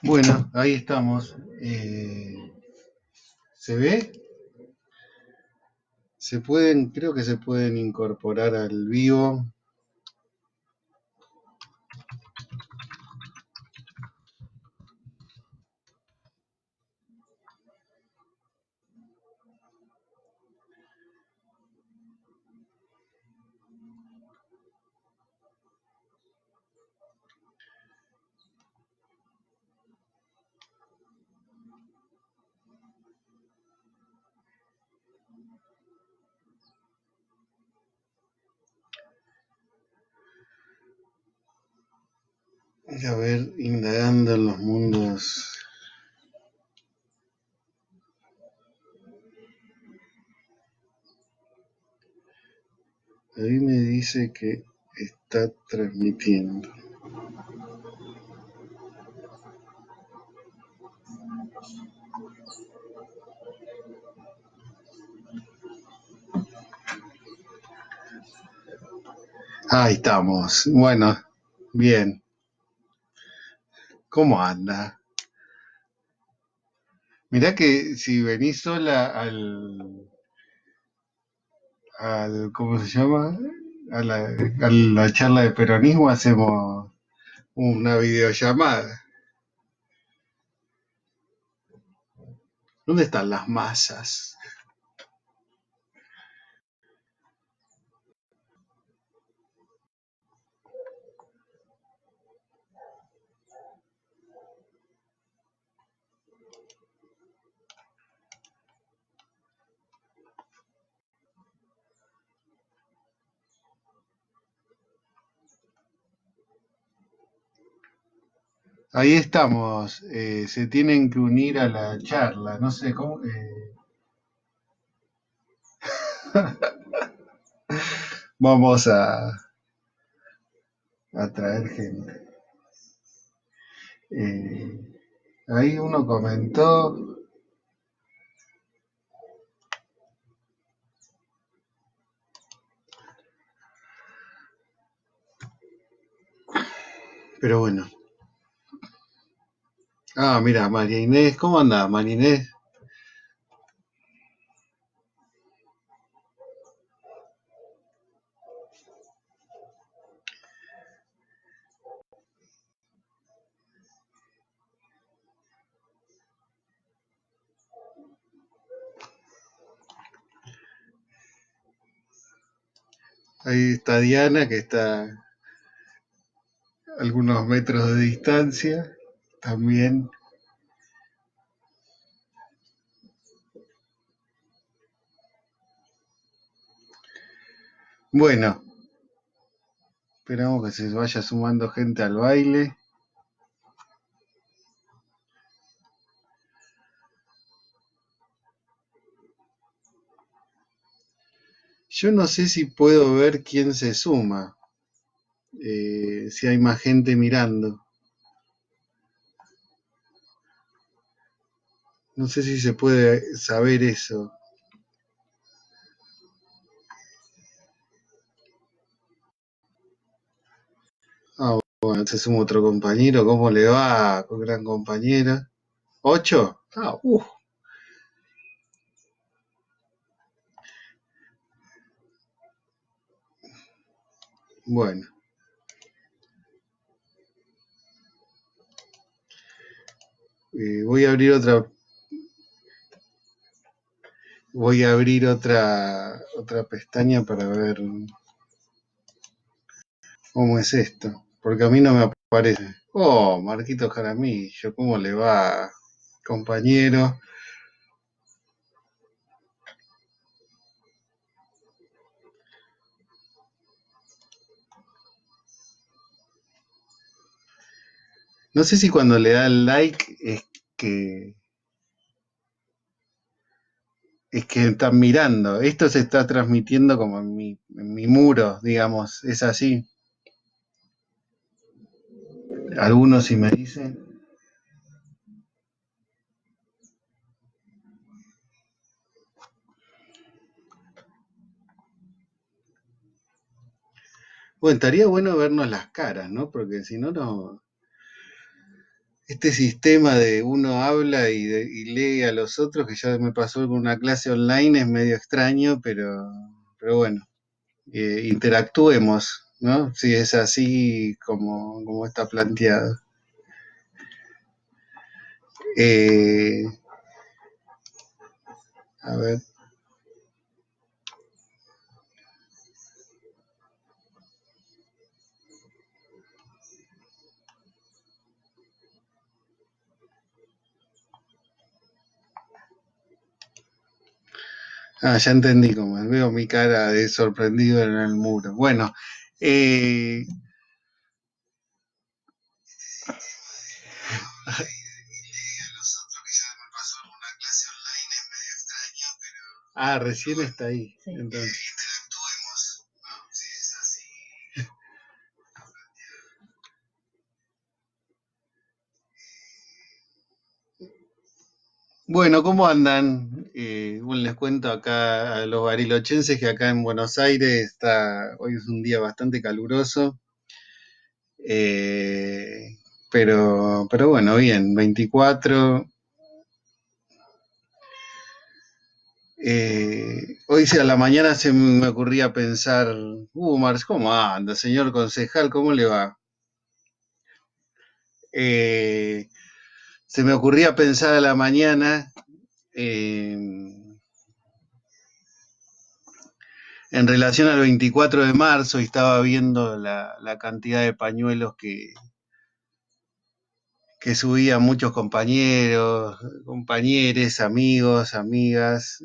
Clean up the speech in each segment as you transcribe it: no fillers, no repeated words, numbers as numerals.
Bueno, ahí estamos. ¿Se ve? Creo que se pueden incorporar al vivo. A ver, indagando en los mundos. Ahí me dice que está transmitiendo. Ahí estamos. Bueno, bien. ¿Cómo anda? Mirá que si venís sola ¿cómo se llama? A la charla de peronismo hacemos una videollamada. ¿Dónde están las masas? Ahí estamos, se tienen que unir a la charla, no sé cómo. Vamos a traer gente. Eh, Ahí uno comentó, pero bueno. Ah, mira, María Inés, ¿cómo anda, María Inés? Ahí está Diana, que está a algunos metros de distancia, también. Bueno, esperamos que se vaya sumando gente al baile. Yo no sé si puedo ver quién se suma, si hay más gente mirando. No sé si se puede saber eso. Ah, bueno, ese es otro compañero. ¿Cómo le va, gran compañero? ¿Ocho? Ah, bueno. Voy a abrir otra pestaña para ver cómo es esto. Porque a mí no me aparece. Oh, Marquito Jaramillo, ¿cómo le va, compañero? No sé si cuando le da el like que es que están mirando. Esto se está transmitiendo como en mi muro, digamos. Es así. Algunos si me dicen. Bueno, estaría bueno vernos las caras, ¿no? Porque si no, no. este sistema de uno habla y lee a los otros, que ya me pasó con una clase online, es medio extraño, pero bueno, interactuemos, ¿no? Si es así como está planteado. Eh, a ver. Ah, ya entendí cómo es. Veo mi cara de sorprendido en el muro. Bueno, eh, ah, recién está ahí. Sí. Entonces. Bueno, ¿cómo andan? Bueno, les cuento acá a los barilochenses que acá en Buenos Aires hoy es un día bastante caluroso, eh, pero bueno, bien, 24. Hoy a la mañana se me ocurría pensar, Mars, ¿cómo anda, señor concejal? ¿Cómo le va? Eh, Se me ocurría pensar a la mañana eh, en relación al 24 de marzo y estaba viendo la cantidad de pañuelos que subían muchos compañeros, compañeres, amigos, amigas,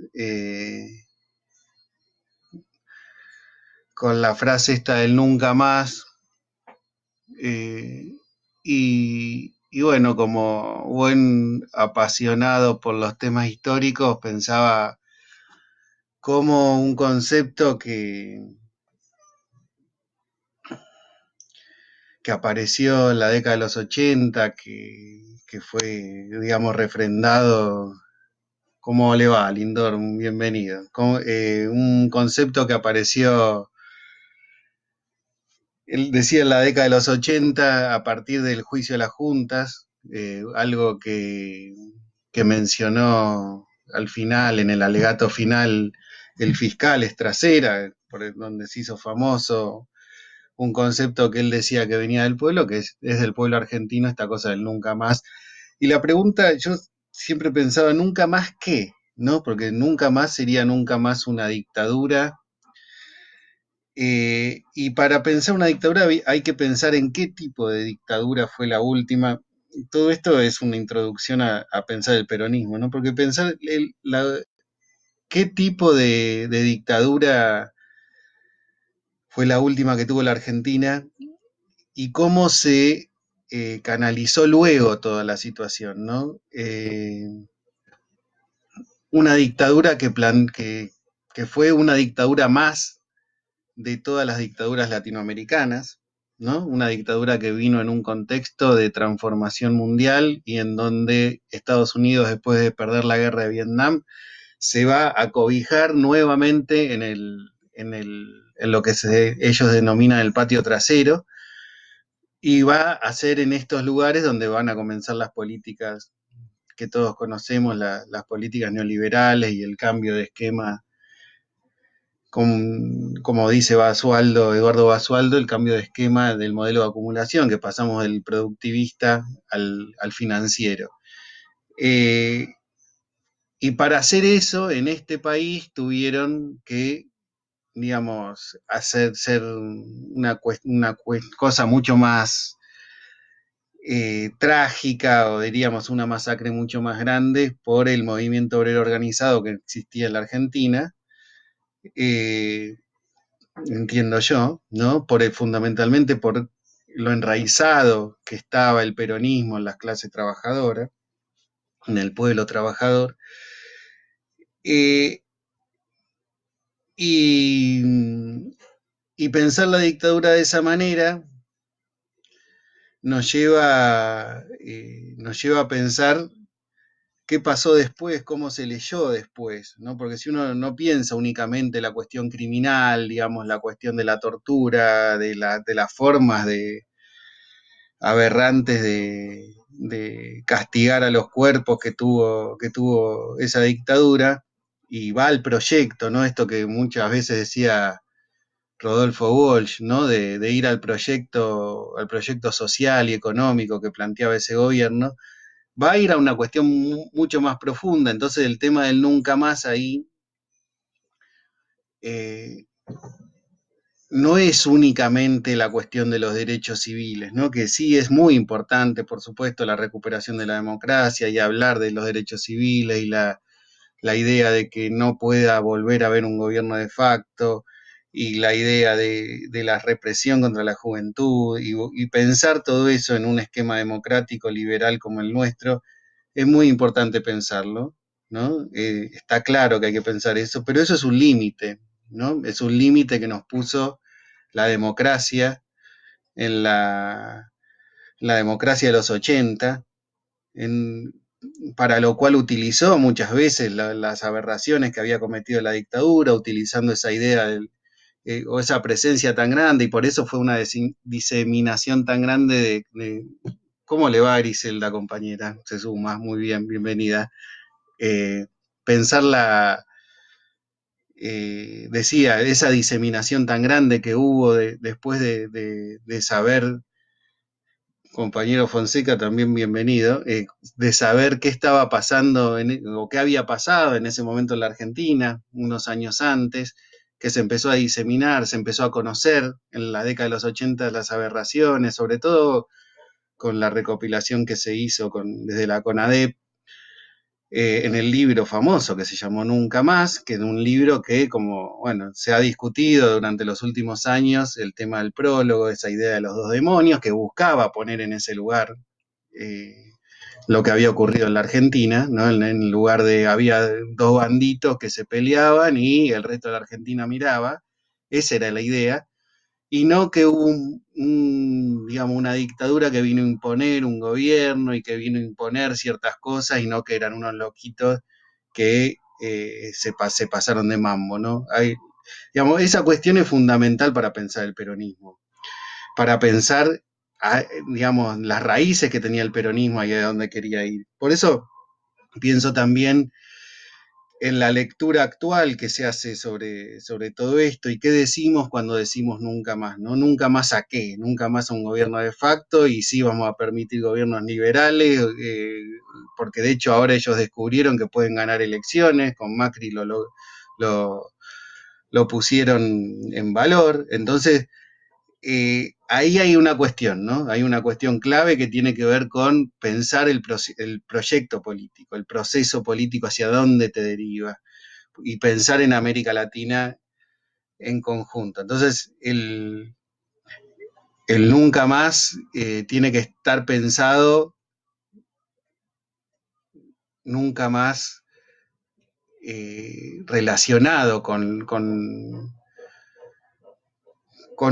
con la frase esta del nunca más. eh, y bueno, como buen apasionado por los temas históricos, pensaba cómo un concepto que apareció en la década de los 80, que fue, digamos, refrendado. ¿Cómo le va, Lindor? Bienvenido. Un concepto que apareció, él decía en la década de los 80 a partir del juicio de las juntas, algo que mencionó al final, en el alegato final, el fiscal Estracera, donde se hizo famoso un concepto que él decía que venía del pueblo, que es del pueblo argentino, esta cosa del nunca más. Y la pregunta, yo siempre pensaba, ¿nunca más qué? ¿No? Porque nunca más sería nunca más una dictadura. Y para pensar una dictadura hay que pensar en qué tipo de dictadura fue la última. Todo esto es una introducción a pensar el peronismo, ¿no? Porque pensar qué tipo de dictadura fue la última que tuvo la Argentina y cómo se canalizó luego toda la situación, ¿no? Una dictadura que fue una dictadura más de todas las dictaduras latinoamericanas, ¿no? Una dictadura que vino en un contexto de transformación mundial y en donde Estados Unidos, después de perder la guerra de Vietnam, se va a cobijar nuevamente en lo que ellos denominan el patio trasero, y va a ser en estos lugares donde van a comenzar las políticas que todos conocemos, las políticas neoliberales y el cambio de esquema, como dice Eduardo Basualdo, el cambio de esquema del modelo de acumulación, que pasamos del productivista al financiero. Eh, y para hacer eso, en este país tuvieron que, digamos, ser una cosa mucho más trágica, o diríamos una masacre mucho más grande, por el movimiento obrero organizado que existía en la Argentina, eh, entiendo yo, ¿no? Fundamentalmente por lo enraizado que estaba el peronismo en las clases trabajadoras, en el pueblo trabajador, eh, y, y pensar la dictadura de esa manera nos lleva a pensar qué pasó después, cómo se leyó después, ¿no? Porque si uno no piensa únicamente la cuestión criminal, digamos, la cuestión de la tortura, de las formas aberrantes de castigar a los cuerpos que tuvo esa dictadura, y va al proyecto, ¿no? Esto que muchas veces decía Rodolfo Walsh, ¿no? De ir al proyecto social y económico que planteaba ese gobierno, va a ir a una cuestión mucho más profunda. Entonces el tema del nunca más ahí eh, no es únicamente la cuestión de los derechos civiles, ¿no? Que sí es muy importante, por supuesto, la recuperación de la democracia y hablar de los derechos civiles y la idea de que no pueda volver a haber un gobierno de facto y la idea de la represión contra la juventud y pensar todo eso en un esquema democrático liberal como el nuestro, es muy importante pensarlo, ¿no? Está claro que hay que pensar eso, pero eso es un límite, ¿no? Es un límite que nos puso la democracia en la democracia de los 80, en, para lo cual utilizó muchas veces las aberraciones que había cometido la dictadura, utilizando esa idea o esa presencia tan grande, y por eso fue una diseminación tan grande ¿cómo le va a Griselda, compañera? Se suma, muy bien, bienvenida. Eh, pensar decía, esa diseminación tan grande que hubo después de saber, compañero Fonseca, también bienvenido, de saber qué estaba pasando o qué había pasado en ese momento en la Argentina, unos años antes, que se empezó a diseminar, se empezó a conocer en la década de los 80 las aberraciones, sobre todo con la recopilación que se hizo desde la CONADEP, en el libro famoso que se llamó Nunca Más, que es un libro que, como, bueno, se ha discutido durante los últimos años, el tema del prólogo, esa idea de los dos demonios, que buscaba poner en ese lugar lo que había ocurrido en la Argentina, ¿no? En lugar de, había dos banditos que se peleaban y el resto de la Argentina miraba, esa era la idea, y no que hubo digamos, una dictadura que vino a imponer un gobierno y que vino a imponer ciertas cosas y no que eran unos loquitos que se pasaron de mambo, ¿no? Digamos, esa cuestión es fundamental para pensar el peronismo, para pensar, digamos, las raíces que tenía el peronismo y a dónde quería ir. Por eso pienso también en la lectura actual que se hace sobre todo esto y qué decimos cuando decimos nunca más, ¿no? Nunca más a qué, nunca más a un gobierno de facto y sí vamos a permitir gobiernos liberales, porque de hecho ahora ellos descubrieron que pueden ganar elecciones, con Macri lo, lo pusieron en valor, entonces ahí hay una cuestión, ¿no? Hay una cuestión clave que tiene que ver con pensar el proyecto político, el proceso político hacia dónde te deriva y pensar en América Latina en conjunto. Entonces, el nunca más tiene que estar pensado nunca más relacionado con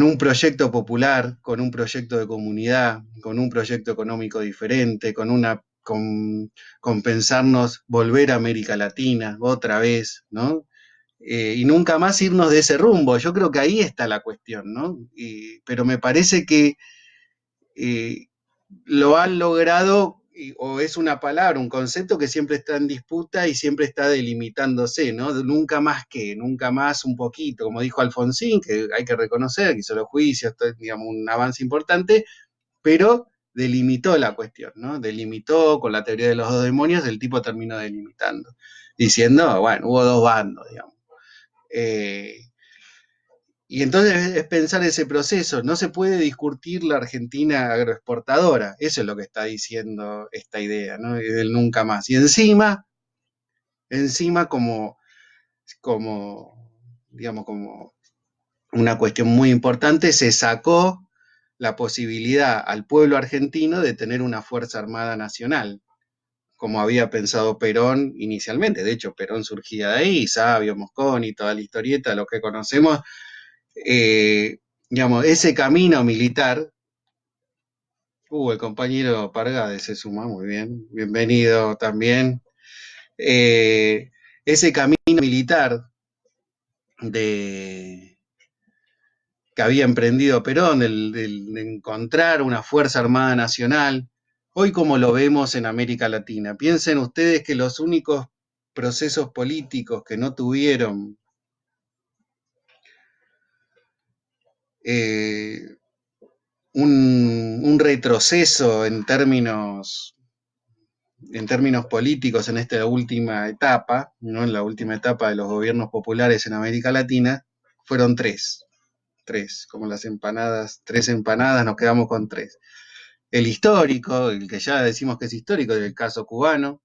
un proyecto popular, con un proyecto de comunidad, con un proyecto económico diferente, con pensarnos volver a América Latina otra vez, ¿no? Y nunca más irnos de ese rumbo. Yo creo que ahí está la cuestión, ¿no? Pero me parece que eh, lo han logrado, o es una palabra, un concepto que siempre está en disputa y siempre está delimitándose, ¿no? Nunca más que, nunca más un poquito, como dijo Alfonsín, que hay que reconocer que hizo los juicios, digamos, un avance importante, pero delimitó la cuestión, ¿no? Delimitó con la teoría de los dos demonios, el tipo terminó delimitando, diciendo, bueno, hubo dos bandos, digamos. Eh, y entonces es pensar ese proceso. No se puede discutir la Argentina agroexportadora. Eso es lo que está diciendo esta idea, ¿no? Del nunca más. Y encima digamos, como una cuestión muy importante, se sacó la posibilidad al pueblo argentino de tener una Fuerza Armada Nacional, como había pensado Perón inicialmente. De hecho, Perón surgía de ahí, Sabio, Mosconi, toda la historieta, lo que conocemos, eh, digamos, ese camino militar, el compañero Pargade se suma, muy bien, bienvenido también, ese camino militar de, que había emprendido Perón, de encontrar una Fuerza Armada Nacional. Hoy, como lo vemos en América Latina, piensen ustedes que los únicos procesos políticos que no tuvieron un retroceso en términos políticos en esta última etapa, ¿no? En la última etapa de los gobiernos populares en América Latina, fueron tres, como las empanadas, tres empanadas, nos quedamos con tres. El histórico, el que ya decimos que es histórico, el caso cubano,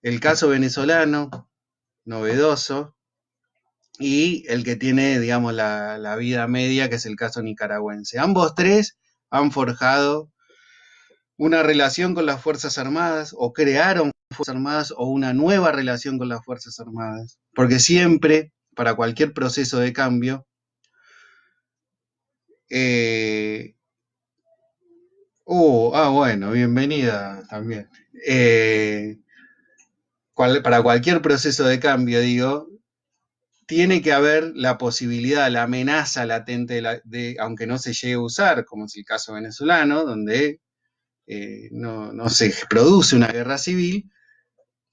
el caso venezolano, novedoso, y el que tiene, digamos, la vida media, que es el caso nicaragüense. Ambos tres han forjado una relación con las Fuerzas Armadas, o crearon Fuerzas Armadas, o una nueva relación con las Fuerzas Armadas, porque siempre, para cualquier proceso de cambio, bueno, bienvenida también. Para cualquier proceso de cambio, digo, tiene que haber la posibilidad, la amenaza latente, aunque no se llegue a usar, como es el caso venezolano, donde no se produce una guerra civil,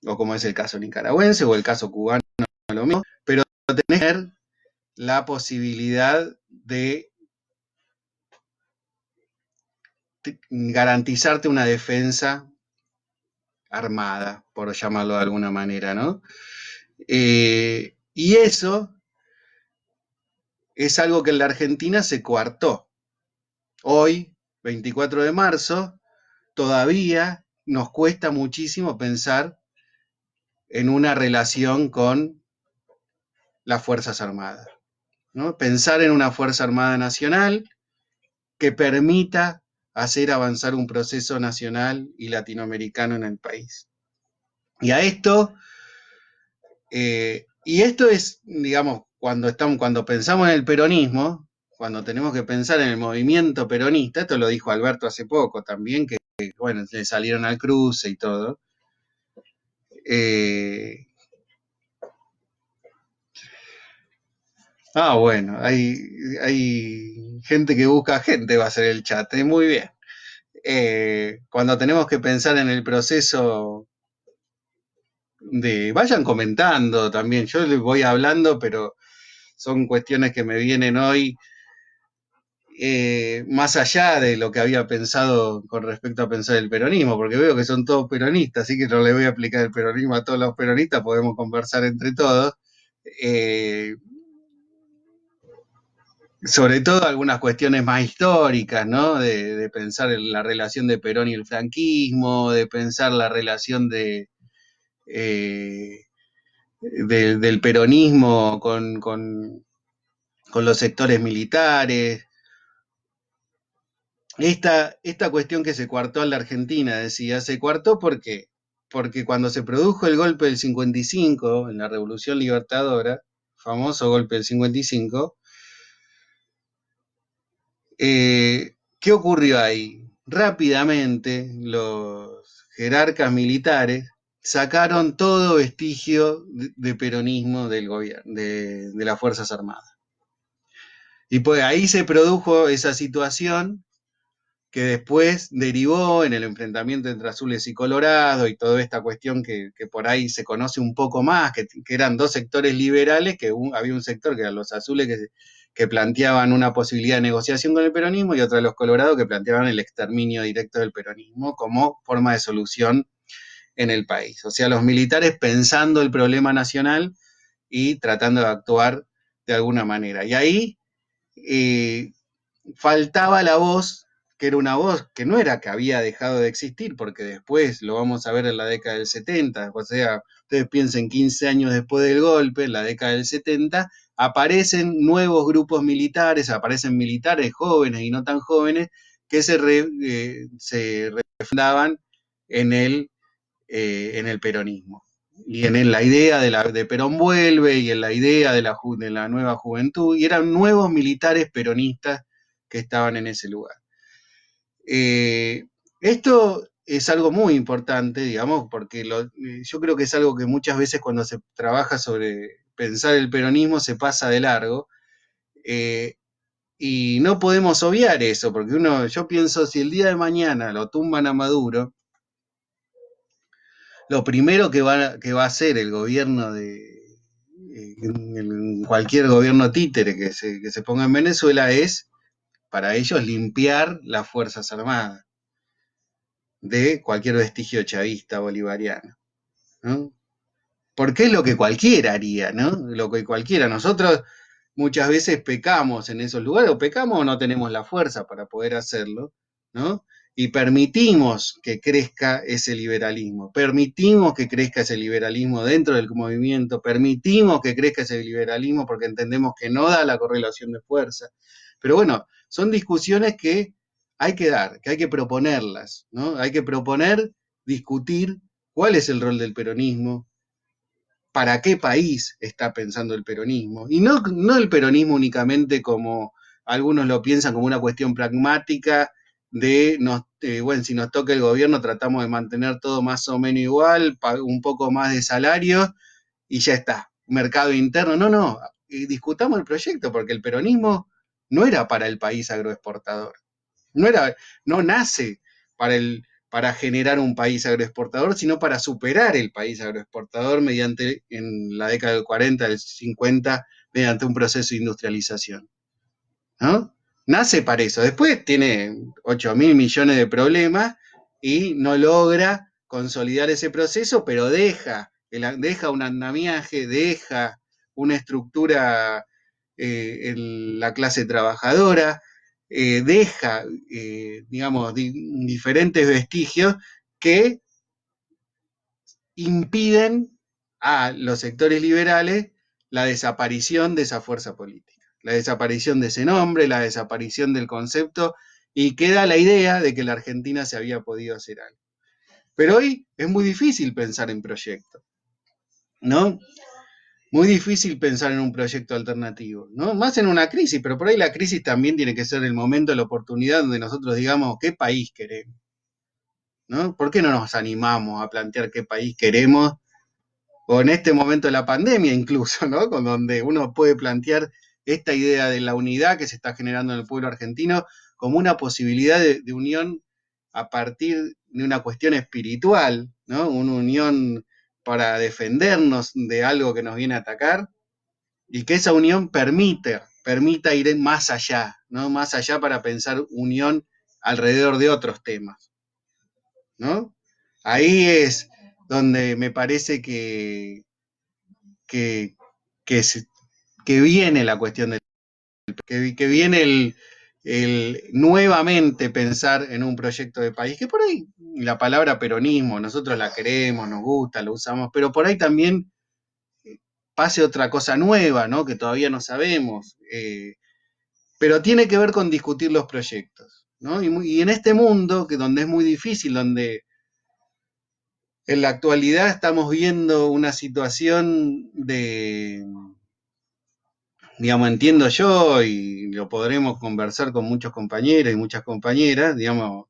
o como es el caso nicaragüense o el caso cubano, lo mismo, pero tener la posibilidad de garantizarte una defensa armada, por llamarlo de alguna manera, ¿no? Y eso es algo que en la Argentina se coartó. Hoy, 24 de marzo, todavía nos cuesta muchísimo pensar en una relación con las Fuerzas Armadas, ¿no? Pensar en una Fuerza Armada Nacional que permita hacer avanzar un proceso nacional y latinoamericano en el país. Y a esto, y esto es, digamos, cuando pensamos en el peronismo, cuando tenemos que pensar en el movimiento peronista, esto lo dijo Alberto hace poco también, que bueno, le salieron al cruce y todo. Bueno, hay gente que busca gente, va a ser el chat, muy bien. Cuando tenemos que pensar en el proceso vayan comentando también, yo les voy hablando, pero son cuestiones que me vienen hoy, más allá de lo que había pensado con respecto a pensar el peronismo, porque veo que son todos peronistas, así que no le voy a aplicar el peronismo a todos los peronistas, podemos conversar entre todos. Sobre todo algunas cuestiones más históricas, ¿no? De pensar en la relación de Perón y el franquismo, de pensar la relación del peronismo con los sectores militares. Esta cuestión que se coartó en la Argentina, decía, se coartó porque cuando se produjo el golpe del 55, en la Revolución Libertadora, famoso golpe del 55, ¿qué ocurrió ahí? Rápidamente los jerarcas militares sacaron todo vestigio de peronismo del gobierno, de las Fuerzas Armadas. Y pues ahí se produjo esa situación que después derivó en el enfrentamiento entre azules y colorados y toda esta cuestión que por ahí se conoce un poco más, que eran dos sectores liberales, que había un sector que eran los azules que planteaban una posibilidad de negociación con el peronismo y otro de los colorados que planteaban el exterminio directo del peronismo como forma de solución en el país. O sea, los militares pensando el problema nacional y tratando de actuar de alguna manera. Y ahí faltaba la voz, que era una voz que no era que había dejado de existir, porque después lo vamos a ver en la década del 70, o sea, ustedes piensen 15 años después del golpe, en la década del 70, aparecen nuevos grupos militares, aparecen militares jóvenes y no tan jóvenes, que se refundaban en el peronismo. Y en la idea de Perón vuelve y en la idea de la nueva juventud, y eran nuevos militares peronistas que estaban en ese lugar. Esto es algo muy importante, digamos, porque yo creo que es algo que muchas veces cuando se trabaja sobre pensar el peronismo se pasa de largo. Y no podemos obviar eso, porque yo pienso, si el día de mañana lo tumban a Maduro, lo primero que va a hacer el gobierno en cualquier gobierno títere que se ponga en Venezuela es, para ellos, limpiar las Fuerzas Armadas de cualquier vestigio chavista bolivariano, ¿no? Porque es lo que cualquiera haría, ¿no? Lo que cualquiera. Nosotros muchas veces pecamos en esos lugares, o pecamos o no tenemos la fuerza para poder hacerlo, ¿no? Y permitimos que crezca ese liberalismo, permitimos que crezca ese liberalismo dentro del movimiento, permitimos que crezca ese liberalismo porque entendemos que no da la correlación de fuerza. Pero bueno, son discusiones que hay que dar, que hay que proponerlas, ¿no? Hay que proponer, discutir cuál es el rol del peronismo, para qué país está pensando el peronismo. Y no el peronismo únicamente como algunos lo piensan, como una cuestión pragmática de, bueno, si nos toca el gobierno tratamos de mantener todo más o menos igual, un poco más de salario y ya está. Mercado interno, no, discutamos el proyecto porque el peronismo no era para el país agroexportador. No, no nace para generar un país agroexportador, sino para superar el país agroexportador en la década del 40, del 50, mediante un proceso de industrialización, ¿no? Nace para eso. Después tiene 8.000 millones de problemas y no logra consolidar ese proceso, pero deja un andamiaje, deja una estructura en la clase trabajadora, deja, digamos, diferentes vestigios que impiden a los sectores liberales la desaparición de esa fuerza política, la desaparición de ese nombre, la desaparición del concepto, y queda la idea de que la Argentina se había podido hacer algo. Pero hoy es muy difícil pensar en proyectos, ¿no? Muy difícil pensar en un proyecto alternativo, ¿no? Más en una crisis, pero por ahí la crisis también tiene que ser el momento, la oportunidad donde nosotros digamos qué país queremos, ¿no? ¿Por qué no nos animamos a plantear qué país queremos? O en este momento de la pandemia incluso, ¿no? Con donde uno puede plantear esta idea de la unidad que se está generando en el pueblo argentino como una posibilidad de unión a partir de una cuestión espiritual, ¿no? Una unión para defendernos de algo que nos viene a atacar, y que esa unión permita ir más allá, ¿no? Más allá para pensar unión alrededor de otros temas, ¿no? Ahí es donde me parece que, que, que viene la cuestión que viene el nuevamente pensar en un proyecto de país, que por ahí la palabra peronismo, nosotros la queremos, nos gusta, la usamos, pero por ahí también pase otra cosa nueva, ¿no? Que todavía no sabemos, pero tiene que ver con discutir los proyectos, ¿no? Y en este mundo, donde es muy difícil, donde en la actualidad estamos viendo una situación digamos, entiendo yo, y lo podremos conversar con muchos compañeros y muchas compañeras, digamos,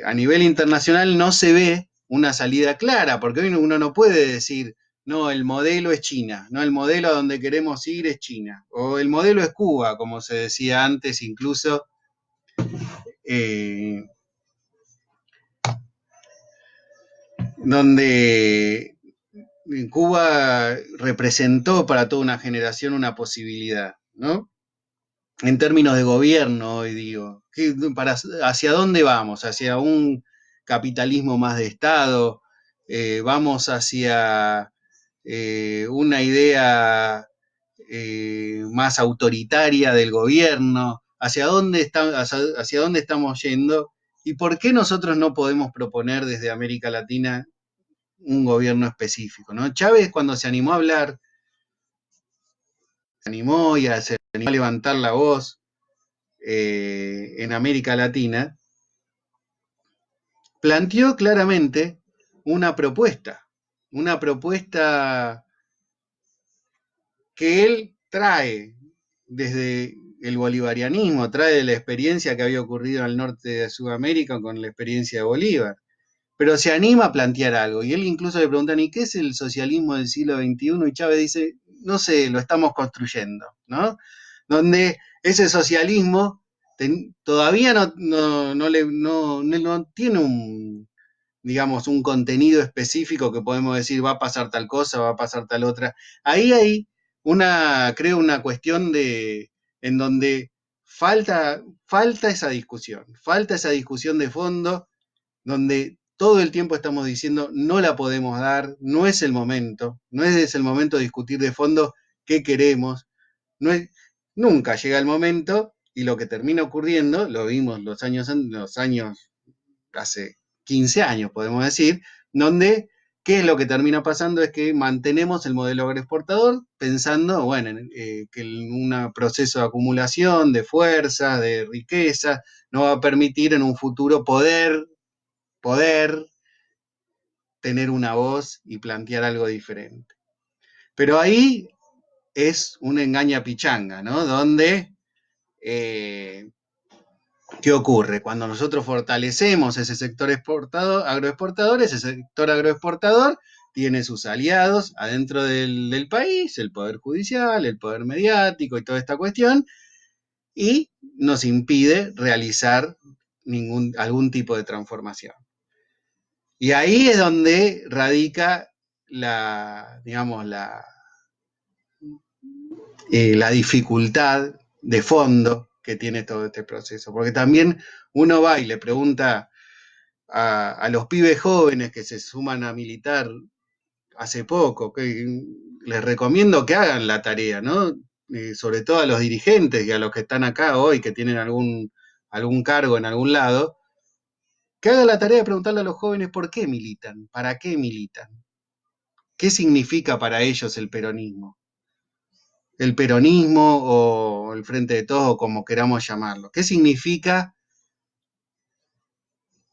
a nivel internacional no se ve una salida clara, porque hoy uno no puede decir, no, el modelo es China, no, el modelo a donde queremos ir es China, o el modelo es Cuba, como se decía antes, incluso, eh, donde Cuba representó para toda una generación una posibilidad, ¿no? En términos de gobierno, hoy digo, ¿hacia dónde vamos? ¿Hacia un capitalismo más de Estado? ¿Vamos hacia una idea más autoritaria del gobierno? ¿Hacia dónde estamos yendo? ¿Y por qué nosotros no podemos proponer desde América Latina un gobierno específico, ¿no? Chávez, cuando se animó a hablar, se animó a levantar la voz en América Latina, planteó claramente una propuesta que él trae desde el bolivarianismo, trae la experiencia que había ocurrido al norte de Sudamérica con la experiencia de Bolívar, pero se anima a plantear algo, y él incluso le preguntan, ¿y qué es el socialismo del siglo XXI? Y Chávez dice, no sé, lo estamos construyendo, ¿no? Donde ese socialismo todavía no tiene digamos, un contenido específico que podemos decir va a pasar tal cosa, va a pasar tal otra. Ahí hay creo, una cuestión en donde falta esa discusión de fondo, donde todo el tiempo estamos diciendo no la podemos dar, no es el momento, no es el momento de discutir de fondo qué queremos, no es, nunca llega el momento y lo que termina ocurriendo, lo vimos los años hace 15 años, podemos decir, donde qué es lo que termina pasando es que mantenemos el modelo agroexportador pensando, bueno, que un proceso de acumulación de fuerzas, de riqueza, nos va a permitir en un futuro poder tener una voz y plantear algo diferente. Pero ahí es un engaña pichanga, ¿no? Donde ¿qué ocurre? Cuando nosotros fortalecemos ese sector agroexportador, ese sector agroexportador tiene sus aliados adentro del país, el Poder Judicial, el Poder Mediático y toda esta cuestión, y nos impide realizar algún tipo de transformación. Y ahí es donde radica digamos, la dificultad de fondo que tiene todo este proceso. Porque también uno va y le pregunta a los pibes jóvenes que se suman a militar hace poco, que les recomiendo que hagan la tarea, ¿no? Sobre todo a los dirigentes y a los que están acá hoy, que tienen algún cargo en algún lado, que hagan la tarea de preguntarle a los jóvenes por qué militan, para qué militan, qué significa para ellos el peronismo. El peronismo o el Frente de Todos, o como queramos llamarlo. ¿Qué significa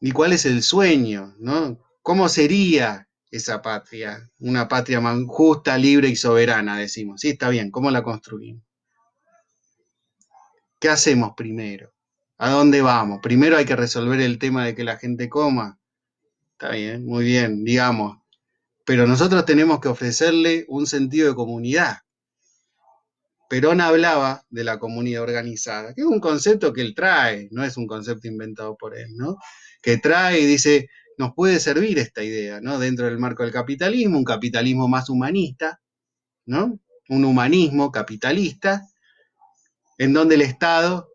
y cuál es el sueño, ¿no? ¿Cómo sería esa patria? Una patria más justa, libre y soberana, decimos. Sí, está bien, ¿cómo la construimos? ¿Qué hacemos primero? ¿A dónde vamos? Primero hay que resolver el tema de que la gente coma. Está bien, muy bien, digamos. Pero nosotros tenemos que ofrecerle un sentido de comunidad. Perón hablaba de la comunidad organizada, que es un concepto que él trae, no es un concepto inventado por él, ¿no? Que trae y dice, nos puede servir esta idea, ¿no? Dentro del marco del capitalismo, un capitalismo más humanista, ¿no? Un humanismo capitalista, en donde el Estado...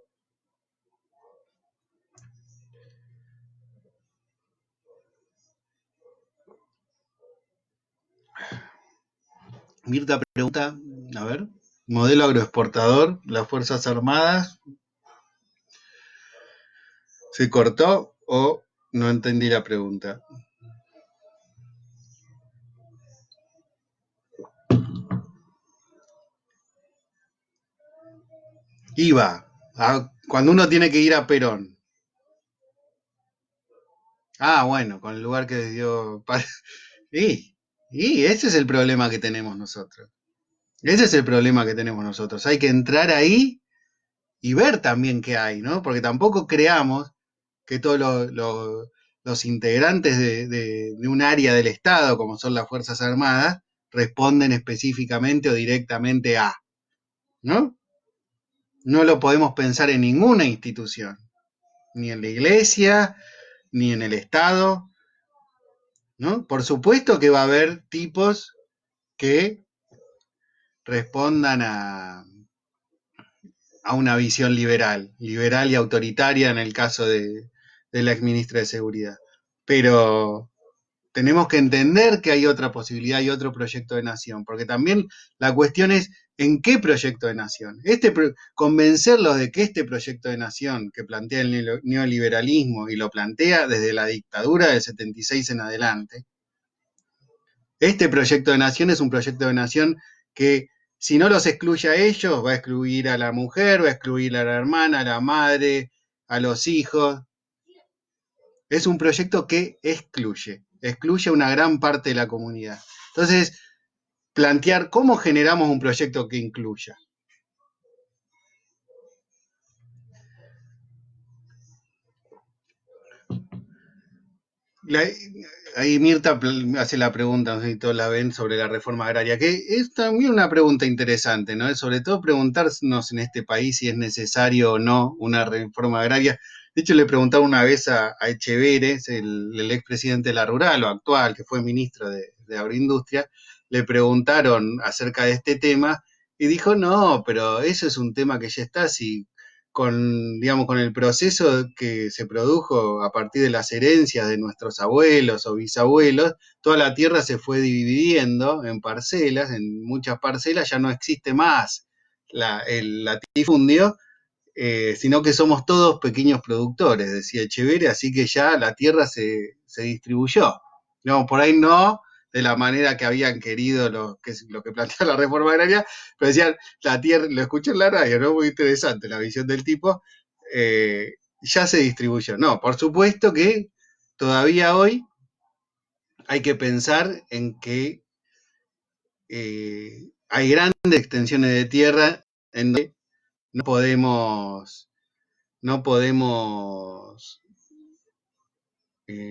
Mirta pregunta, a ver, modelo agroexportador, las Fuerzas Armadas, ¿se cortó o no entendí la pregunta? Iba, cuando uno tiene que ir a Perón. Ah, bueno, con el lugar que dio... Y ese es el problema que tenemos nosotros. Ese es el problema que tenemos nosotros. Hay que entrar ahí y ver también qué hay, ¿no? Porque tampoco creamos que todos los integrantes de un área del Estado, como son las Fuerzas Armadas, responden específicamente o directamente a, ¿no? No lo podemos pensar en ninguna institución, ni en la iglesia, ni en el Estado, ¿no? Por supuesto que va a haber tipos que respondan a una visión liberal y autoritaria en el caso de la exministra de Seguridad. Pero tenemos que entender que hay otra posibilidad y otro proyecto de nación, porque también la cuestión es en qué proyecto de nación. Convencerlos de que este proyecto de nación que plantea el neoliberalismo y lo plantea desde la dictadura del 76 en adelante, este proyecto de nación es un proyecto de nación que si no los excluye a ellos, va a excluir a la mujer, va a excluir a la hermana, a la madre, a los hijos. Es un proyecto que excluye a una gran parte de la comunidad. Entonces, plantear cómo generamos un proyecto que incluya. La- ahí Mirta hace la pregunta, no sé si todos la ven, sobre la reforma agraria, que es también una pregunta interesante, ¿no? Sobre todo preguntarnos en este país si es necesario o no una reforma agraria. De hecho, le preguntaba una vez a Echeveres, el expresidente de la Rural, o actual, que fue ministro de Agroindustria, le preguntaron acerca de este tema y dijo, no, pero eso es un tema que ya está, si con, digamos, con el proceso que se produjo a partir de las herencias de nuestros abuelos o bisabuelos, toda la tierra se fue dividiendo en parcelas, en muchas parcelas ya no existe más el latifundio, sino que somos todos pequeños productores, decía Echeverri, así que ya la tierra se distribuyó. No, por ahí no de la manera que habían querido lo que plantea la reforma agraria, pero decían, la tierra, lo escuché en la radio, ¿no? Muy interesante la visión del tipo, ya se distribuyó. No, por supuesto que todavía hoy hay que pensar en que hay grandes extensiones de tierra en donde no podemos, no podemos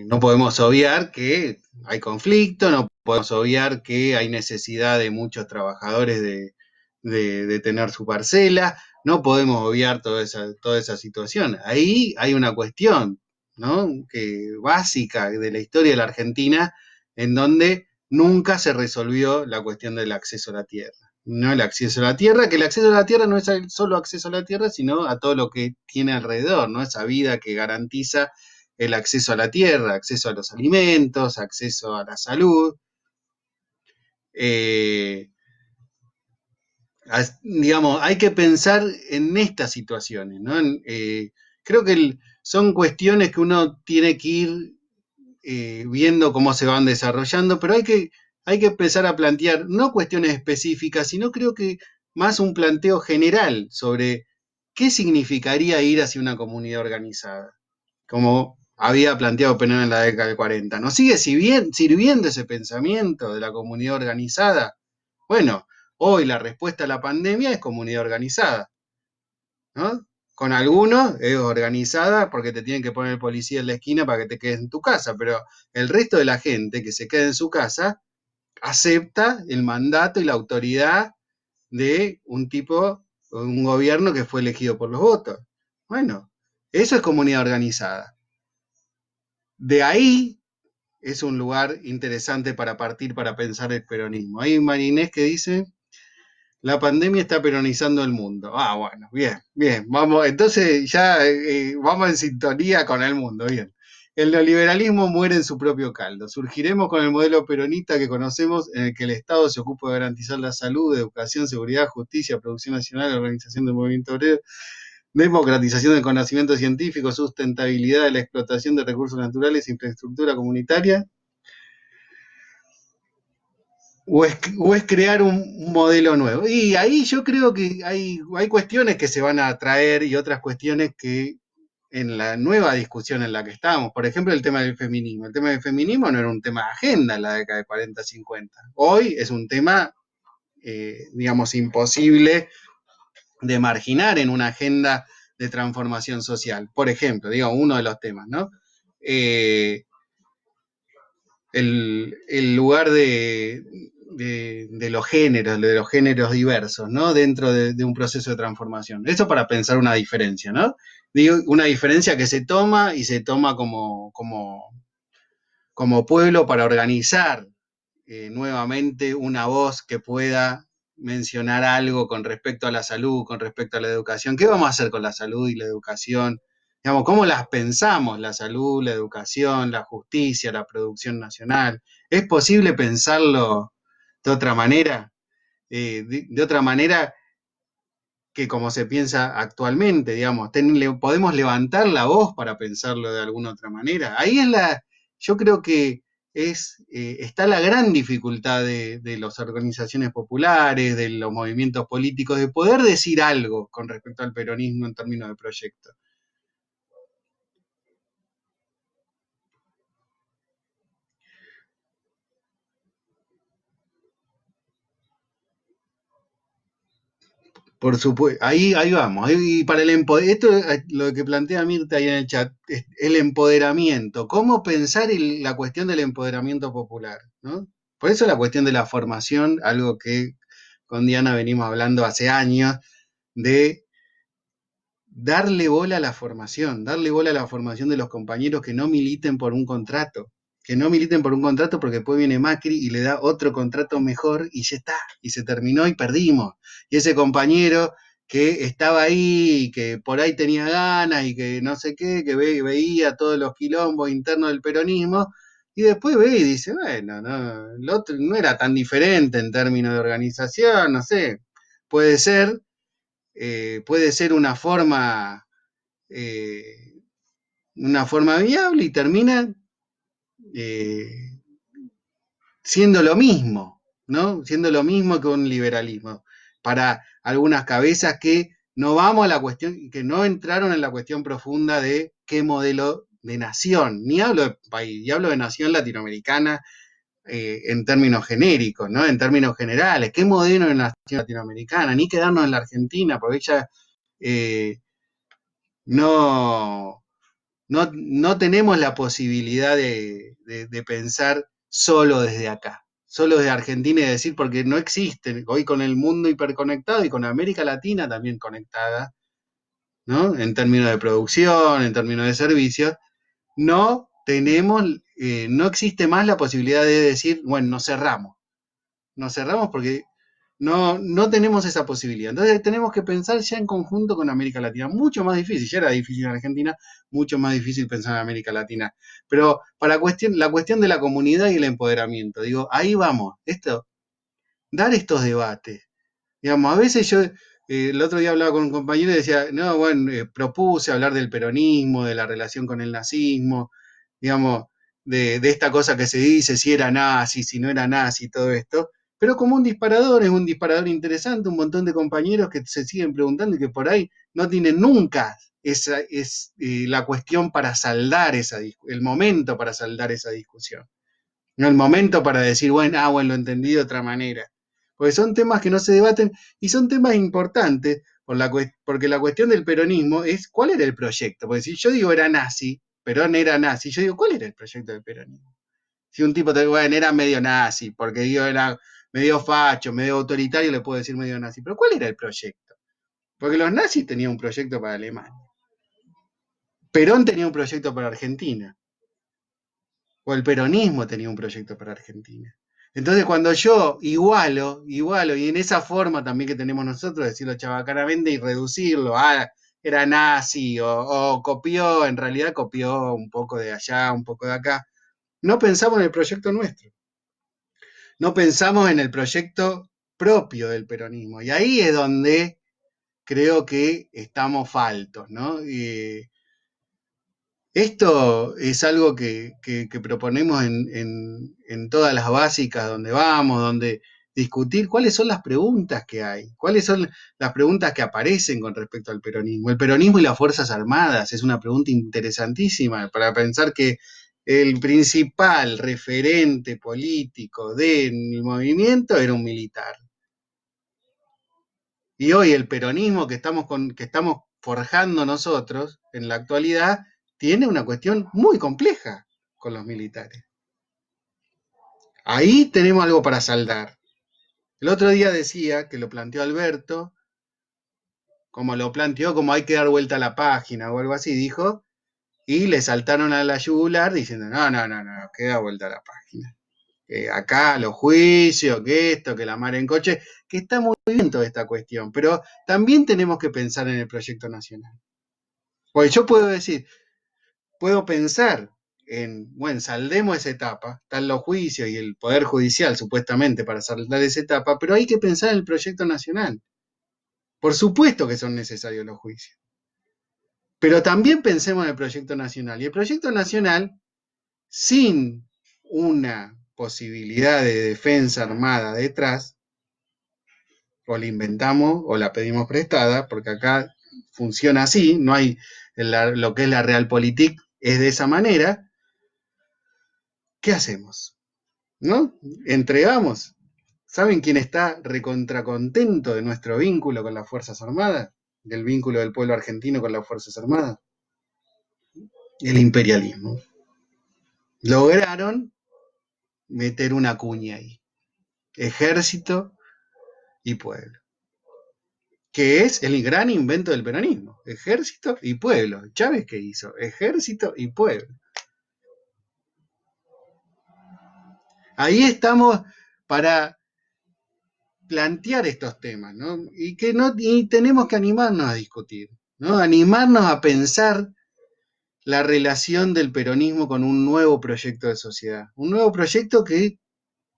no podemos obviar que hay conflicto, no podemos obviar que hay necesidad de muchos trabajadores de tener su parcela, no podemos obviar toda esa situación. Ahí hay una cuestión, ¿no? Que básica de la historia de la Argentina, en donde nunca se resolvió la cuestión del acceso a la tierra. No el acceso a la tierra, que el acceso a la tierra no es solo acceso a la tierra, sino a todo lo que tiene alrededor, ¿no? Esa vida que garantiza el acceso a la tierra, acceso a los alimentos, acceso a la salud. Eh, digamos, hay que pensar en estas situaciones, ¿no? Creo que son cuestiones que uno tiene que ir viendo cómo se van desarrollando, pero hay que empezar a plantear no cuestiones específicas, sino creo que más un planteo general sobre qué significaría ir hacia una comunidad organizada, como había planteado Penón en la década del 40. ¿Nos sigue sirviendo ese pensamiento de la comunidad organizada? Bueno, hoy la respuesta a la pandemia es comunidad organizada, ¿no? Con algunos es organizada porque te tienen que poner el policía en la esquina para que te quedes en tu casa, pero el resto de la gente que se queda en su casa acepta el mandato y la autoridad de un tipo, un gobierno que fue elegido por los votos. Bueno, eso es comunidad organizada. De ahí es un lugar interesante para partir para pensar el peronismo. Hay Marinés que dice, la pandemia está peronizando el mundo. Ah, bueno, bien, bien, vamos, entonces ya vamos en sintonía con el mundo, bien. El neoliberalismo muere en su propio caldo. Surgiremos con el modelo peronista que conocemos, en el que el Estado se ocupa de garantizar la salud, educación, seguridad, justicia, producción nacional, organización del movimiento obrero, democratización del conocimiento científico, sustentabilidad de la explotación de recursos naturales, infraestructura comunitaria, o es crear un modelo nuevo. Y ahí yo creo que hay cuestiones que se van a traer y otras cuestiones que en la nueva discusión en la que estamos, por ejemplo, el tema del feminismo. El tema del feminismo no era un tema de agenda en la década de 40, 50. Hoy es un tema, digamos, imposible de marginar en una agenda de transformación social. Por ejemplo, digo, uno de los temas, ¿no? Eh, el lugar de los géneros diversos, ¿no? Dentro de un proceso de transformación. Eso para pensar una diferencia, ¿no? Digo, una diferencia que se toma y se toma como pueblo para organizar nuevamente una voz que pueda mencionar algo con respecto a la salud, con respecto a la educación. ¿Qué vamos a hacer con la salud y la educación? Digamos, ¿cómo las pensamos? La salud, la educación, la justicia, la producción nacional. ¿Es posible pensarlo de otra manera? De otra manera que como se piensa actualmente, digamos, podemos levantar la voz para pensarlo de alguna otra manera. Ahí es yo creo que está la gran dificultad de las organizaciones populares, de los movimientos políticos, de poder decir algo con respecto al peronismo en términos de proyecto. Por supuesto, ahí vamos. Y para esto lo que plantea Mirta ahí en el chat, es el empoderamiento. ¿Cómo pensar la cuestión del empoderamiento popular? ¿No? Por eso la cuestión de la formación, algo que con Diana venimos hablando hace años, de darle bola a la formación de los compañeros que no militen por un contrato, que no militen por un contrato porque después viene Macri y le da otro contrato mejor y ya está, y se terminó y perdimos. Y ese compañero que estaba ahí, y que por ahí tenía ganas y que no sé qué, que veía todos los quilombos internos del peronismo, y después ve y dice, bueno, no, el otro no era tan diferente en términos de organización, no sé, puede ser, puede ser eh, una forma viable y termina eh, siendo lo mismo, ¿no? Siendo lo mismo que un liberalismo. Para algunas cabezas que no vamos a la cuestión, que no entraron en la cuestión profunda de qué modelo de nación, ni hablo de país, y hablo de nación latinoamericana en términos genéricos, ¿no? En términos generales, qué modelo de nación latinoamericana, ni quedarnos en la Argentina, porque ella eh, no, no tenemos la posibilidad de pensar solo desde acá, solo desde Argentina y decir, porque no existen, hoy con el mundo hiperconectado y con América Latina también conectada, ¿no? En términos de producción, en términos de servicios, no tenemos, no existe más la posibilidad de decir, bueno, nos cerramos porque no tenemos esa posibilidad. Entonces tenemos que pensar ya en conjunto con América Latina. Mucho más difícil, ya era difícil en Argentina, mucho más difícil pensar en América Latina. Pero para la cuestión de la comunidad y el empoderamiento, digo, ahí vamos, dar estos debates. Digamos, a veces yo, el otro día hablaba con un compañero y decía, no, bueno, propuse hablar del peronismo, de la relación con el nazismo, digamos, de esta cosa que se dice, si era nazi, si no era nazi, todo esto, pero como un disparador, es un disparador interesante, un montón de compañeros que se siguen preguntando y que por ahí no tienen nunca la cuestión para saldar el momento para saldar esa discusión. No el momento para decir, bueno, bueno, lo entendí de otra manera. Porque son temas que no se debaten y son temas importantes porque la cuestión del peronismo es cuál era el proyecto. Porque si yo digo era nazi, Perón era nazi, yo digo, ¿cuál era el proyecto del peronismo? Si un tipo te dice, bueno, era medio nazi, porque digo, era medio facho, medio autoritario, le puedo decir medio nazi. Pero ¿cuál era el proyecto? Porque los nazis tenían un proyecto para Alemania. Perón tenía un proyecto para Argentina. O el peronismo tenía un proyecto para Argentina. Entonces, cuando yo igualo, y en esa forma también que tenemos nosotros, decirlo chabacanamente y reducirlo a era nazi o copió, en realidad copió un poco de allá, un poco de acá, no pensamos en el proyecto nuestro, no pensamos en el proyecto propio del peronismo. Y ahí es donde creo que estamos faltos, ¿no? Esto es algo que proponemos en todas las básicas donde vamos, donde discutir cuáles son las preguntas que hay, cuáles son las preguntas que aparecen con respecto al peronismo. El peronismo y las Fuerzas Armadas es una pregunta interesantísima para pensar que el principal referente político del movimiento era un militar. Y hoy el peronismo que estamos forjando nosotros en la actualidad tiene una cuestión muy compleja con los militares. Ahí tenemos algo para saldar. El otro día decía que lo planteó Alberto, como lo planteó, como hay que dar vuelta a la página o algo así, dijo, y le saltaron a la yugular diciendo, no, que da vuelta a la página. Acá los juicios, que esto, que la mar en coche, que está muy bien toda esta cuestión, pero también tenemos que pensar en el proyecto nacional. Pues yo puedo decir, puedo pensar bueno, saldemos esa etapa, están los juicios y el Poder Judicial supuestamente para saldar esa etapa, pero hay que pensar en el proyecto nacional. Por supuesto que son necesarios los juicios, pero también pensemos en el proyecto nacional. Y el proyecto nacional, sin una posibilidad de defensa armada detrás, o la inventamos o la pedimos prestada, porque acá funciona así, no hay lo que es la realpolitik es de esa manera. ¿Qué hacemos? ¿No? Entregamos. ¿Saben quién está recontracontento de nuestro vínculo con las Fuerzas Armadas? Del vínculo del pueblo argentino con las Fuerzas Armadas. El imperialismo. Lograron meter una cuña ahí. Ejército y pueblo. Que es el gran invento del peronismo. Ejército y pueblo. ¿Chávez qué hizo? Ejército y pueblo. Ahí estamos para plantear estos temas, ¿no? Y tenemos que animarnos a discutir, ¿no? Animarnos a pensar la relación del peronismo con un nuevo proyecto de sociedad. Un nuevo proyecto que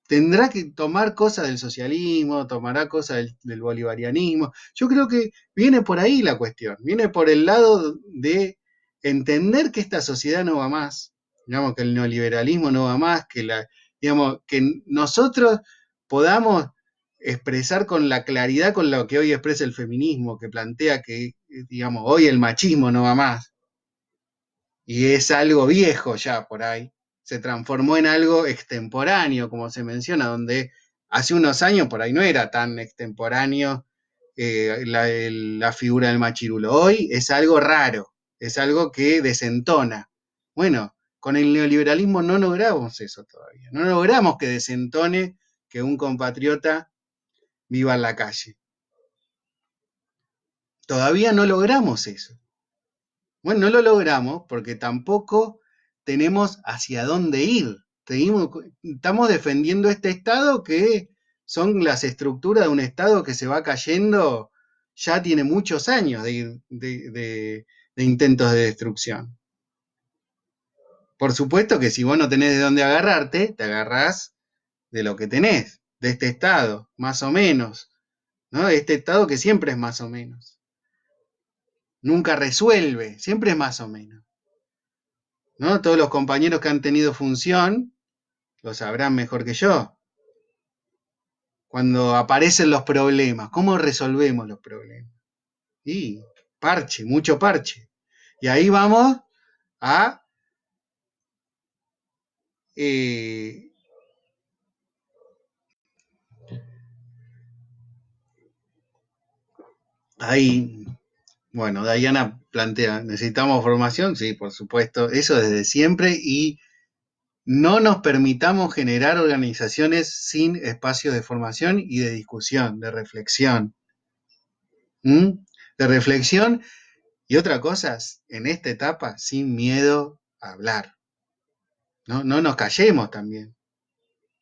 tendrá que tomar cosas del socialismo, tomará cosas del bolivarianismo. Yo creo que viene por ahí la cuestión, viene por el lado de entender que esta sociedad no va más, digamos que el neoliberalismo no va más, digamos, que nosotros podamos expresar con la claridad con lo que hoy expresa el feminismo, que plantea que, digamos, hoy el machismo no va más, y es algo viejo ya por ahí, se transformó en algo extemporáneo, como se menciona, donde hace unos años por ahí no era tan extemporáneo la figura del machirulo. Hoy es algo raro, es algo que desentona. Bueno, con el neoliberalismo no logramos eso todavía, no logramos que desentone que un compatriota viva en la calle. Todavía no logramos eso. Bueno, no lo logramos porque tampoco tenemos hacia dónde ir. Estamos defendiendo este Estado que son las estructuras de un Estado que se va cayendo, ya tiene muchos años de intentos de destrucción. Por supuesto que si vos no tenés de dónde agarrarte, te agarrás de lo que tenés, de este Estado, más o menos, ¿no? Este Estado que siempre es más o menos. Nunca resuelve, siempre es más o menos. ¿No? Todos los compañeros que han tenido función lo sabrán mejor que yo. Cuando aparecen los problemas, ¿cómo resolvemos los problemas? Y parche, mucho parche. Y ahí vamos a eh, ahí, bueno, Diana plantea, ¿necesitamos formación? Sí, por supuesto, eso desde siempre y no nos permitamos generar organizaciones sin espacios de formación y de discusión, de reflexión. ¿Mm? De reflexión. Y otra cosa, en esta etapa, sin miedo a hablar. No, no nos callemos también.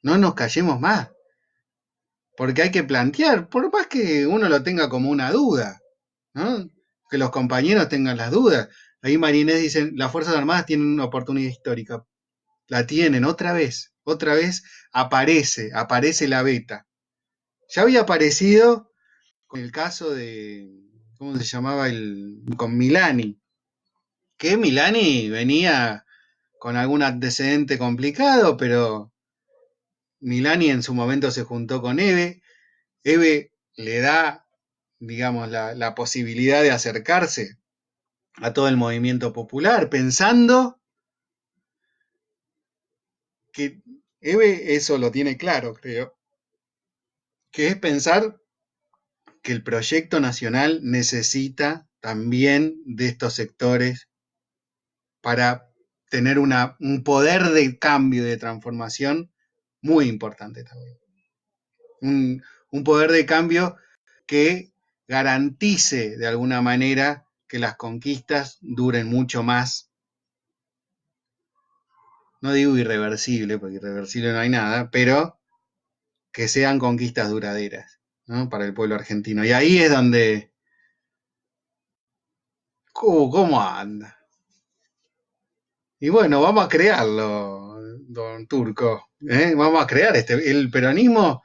No nos callemos más. Porque hay que plantear, por más que uno lo tenga como una duda, ¿no? Que los compañeros tengan las dudas. Ahí Marinés dice, las Fuerzas Armadas tienen una oportunidad histórica. La tienen otra vez aparece la beta. Ya había aparecido con el caso de, ¿cómo se llamaba? Con Milani. Que Milani venía con algún antecedente complicado, pero Milani en su momento se juntó con Eve. Eve le da, digamos, la posibilidad de acercarse a todo el movimiento popular, pensando que Eve eso lo tiene claro, creo, que es pensar que el proyecto nacional necesita también de estos sectores para tener un poder de cambio y de transformación muy importante también. Un poder de cambio que garantice de alguna manera que las conquistas duren mucho más. No digo irreversible, porque irreversible no hay nada, pero que sean conquistas duraderas, ¿no? Para el pueblo argentino. Y ahí es donde... ¿Cómo anda? Y bueno, vamos a crearlo, don Turco. ¿Eh? Vamos a crear el peronismo,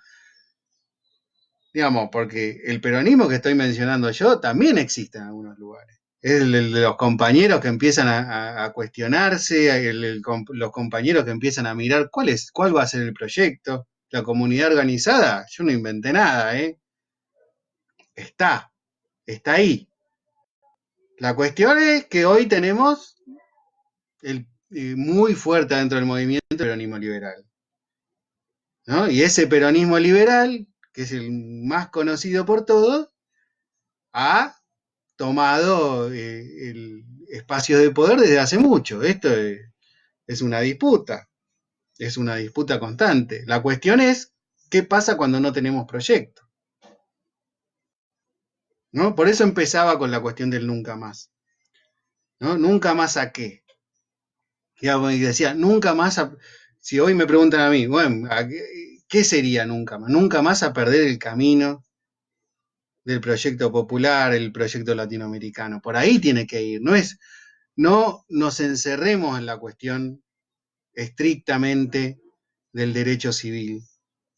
digamos, porque el peronismo que estoy mencionando yo también existe en algunos lugares. Es el de los compañeros que empiezan a cuestionarse, los compañeros que empiezan a mirar cuál va a ser el proyecto. La comunidad organizada, yo no inventé nada, ¿eh? Está, está ahí. La cuestión es que hoy tenemos muy fuerte dentro del movimiento el peronismo liberal. ¿no? Y ese peronismo liberal, que es el más conocido por todos, ha tomado el espacio de poder desde hace mucho. Esto es una disputa constante. La cuestión es, ¿qué pasa cuando no tenemos proyecto? ¿No? Por eso empezaba con la cuestión del nunca más. ¿No? Nunca más a qué. Y decía, nunca más a... Si hoy me preguntan a mí, bueno, ¿qué sería nunca más? Nunca más a perder el camino del proyecto popular, el proyecto latinoamericano. Por ahí tiene que ir. No nos encerremos en la cuestión estrictamente del derecho civil,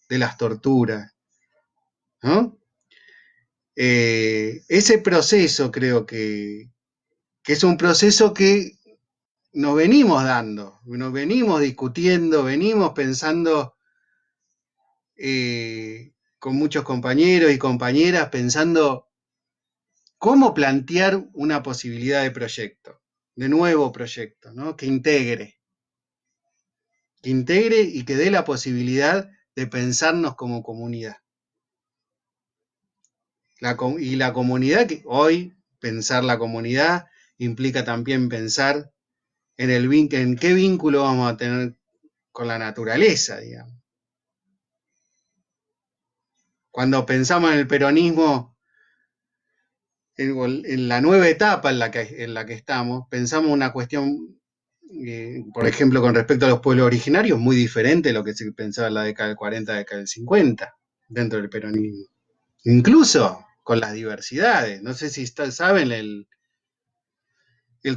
de las torturas, ¿no? Ese proceso creo que es un proceso que nos venimos dando, nos venimos discutiendo, venimos pensando con muchos compañeros y compañeras, pensando cómo plantear una posibilidad de proyecto, de nuevo proyecto, ¿no? Que integre y que dé la posibilidad de pensarnos como comunidad. Y la comunidad, que hoy pensar la comunidad implica también pensar en qué vínculo vamos a tener con la naturaleza, digamos. Cuando pensamos en el peronismo, en la nueva etapa en la que estamos, pensamos una cuestión, por ejemplo, con respecto a los pueblos originarios, muy diferente de lo que se pensaba en la década del 40, década del 50, dentro del peronismo. Incluso con las diversidades. No sé si saben el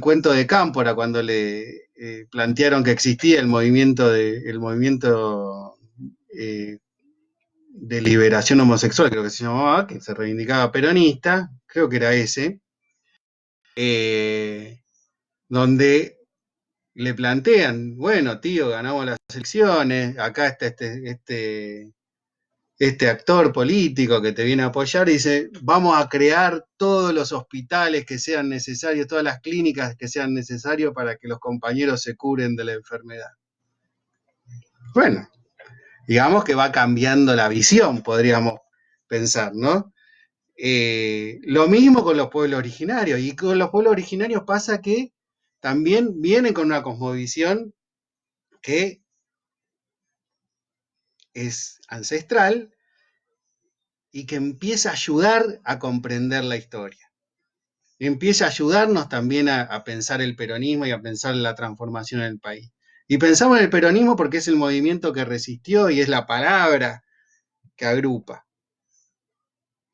cuento de Cámpora cuando le plantearon que existía el movimiento de liberación homosexual, creo que se llamaba, que se reivindicaba peronista, creo que era ese, donde le plantean, bueno, tío, ganamos las elecciones, acá está este actor político que te viene a apoyar y dice, vamos a crear todos los hospitales que sean necesarios, todas las clínicas que sean necesarias para que los compañeros se curen de la enfermedad. Bueno, digamos que va cambiando la visión, podríamos pensar, ¿no? Lo mismo con los pueblos originarios, y con los pueblos originarios pasa que también vienen con una cosmovisión que es ancestral y que empieza a ayudar a comprender la historia. Y empieza a ayudarnos también a pensar el peronismo y a pensar la transformación en el país. Y pensamos en el peronismo porque es el movimiento que resistió y es la palabra que agrupa.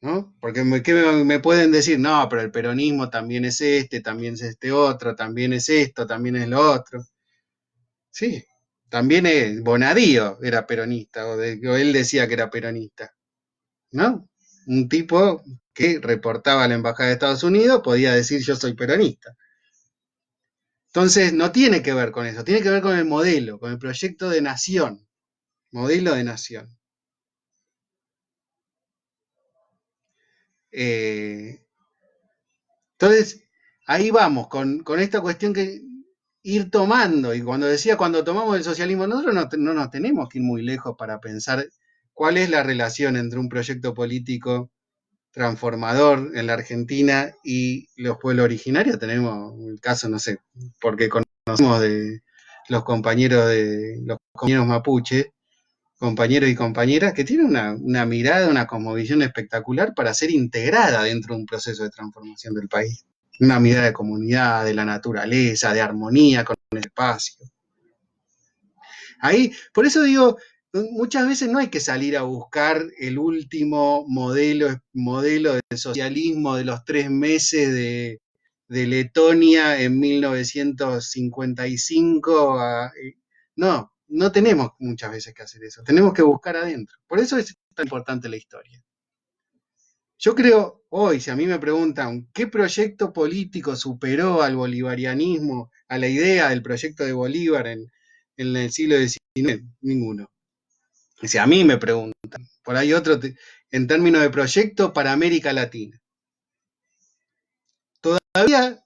¿No? Porque ¿qué me pueden decir? No, pero el peronismo también es este otro, también es esto, también es lo otro. Sí, también Bonadío era peronista, o él decía que era peronista, ¿no? Un tipo que reportaba a la Embajada de Estados Unidos podía decir yo soy peronista. Entonces, no tiene que ver con eso, tiene que ver con el modelo, con el proyecto de nación, modelo de nación. Entonces, ahí vamos, con esta cuestión que ir tomando, y cuando tomamos el socialismo, nosotros no nos tenemos que ir muy lejos para pensar cuál es la relación entre un proyecto político transformador en la Argentina y los pueblos originarios. Tenemos el caso, no sé, porque conocemos de los compañeros mapuche, compañeros y compañeras, que tienen una mirada, una cosmovisión espectacular para ser integrada dentro de un proceso de transformación del país. Una mirada de comunidad, de la naturaleza, de armonía con el espacio. Ahí, por eso digo, muchas veces no hay que salir a buscar el último modelo de socialismo de los 3 meses de Letonia en 1955. No, no tenemos muchas veces que hacer eso. Tenemos que buscar adentro. Por eso es tan importante la historia. Yo creo, hoy, si a mí me preguntan qué proyecto político superó al bolivarianismo, a la idea del proyecto de Bolívar en el siglo XIX, ninguno. Si a mí me preguntan, por ahí otro, en términos de proyecto para América Latina. Todavía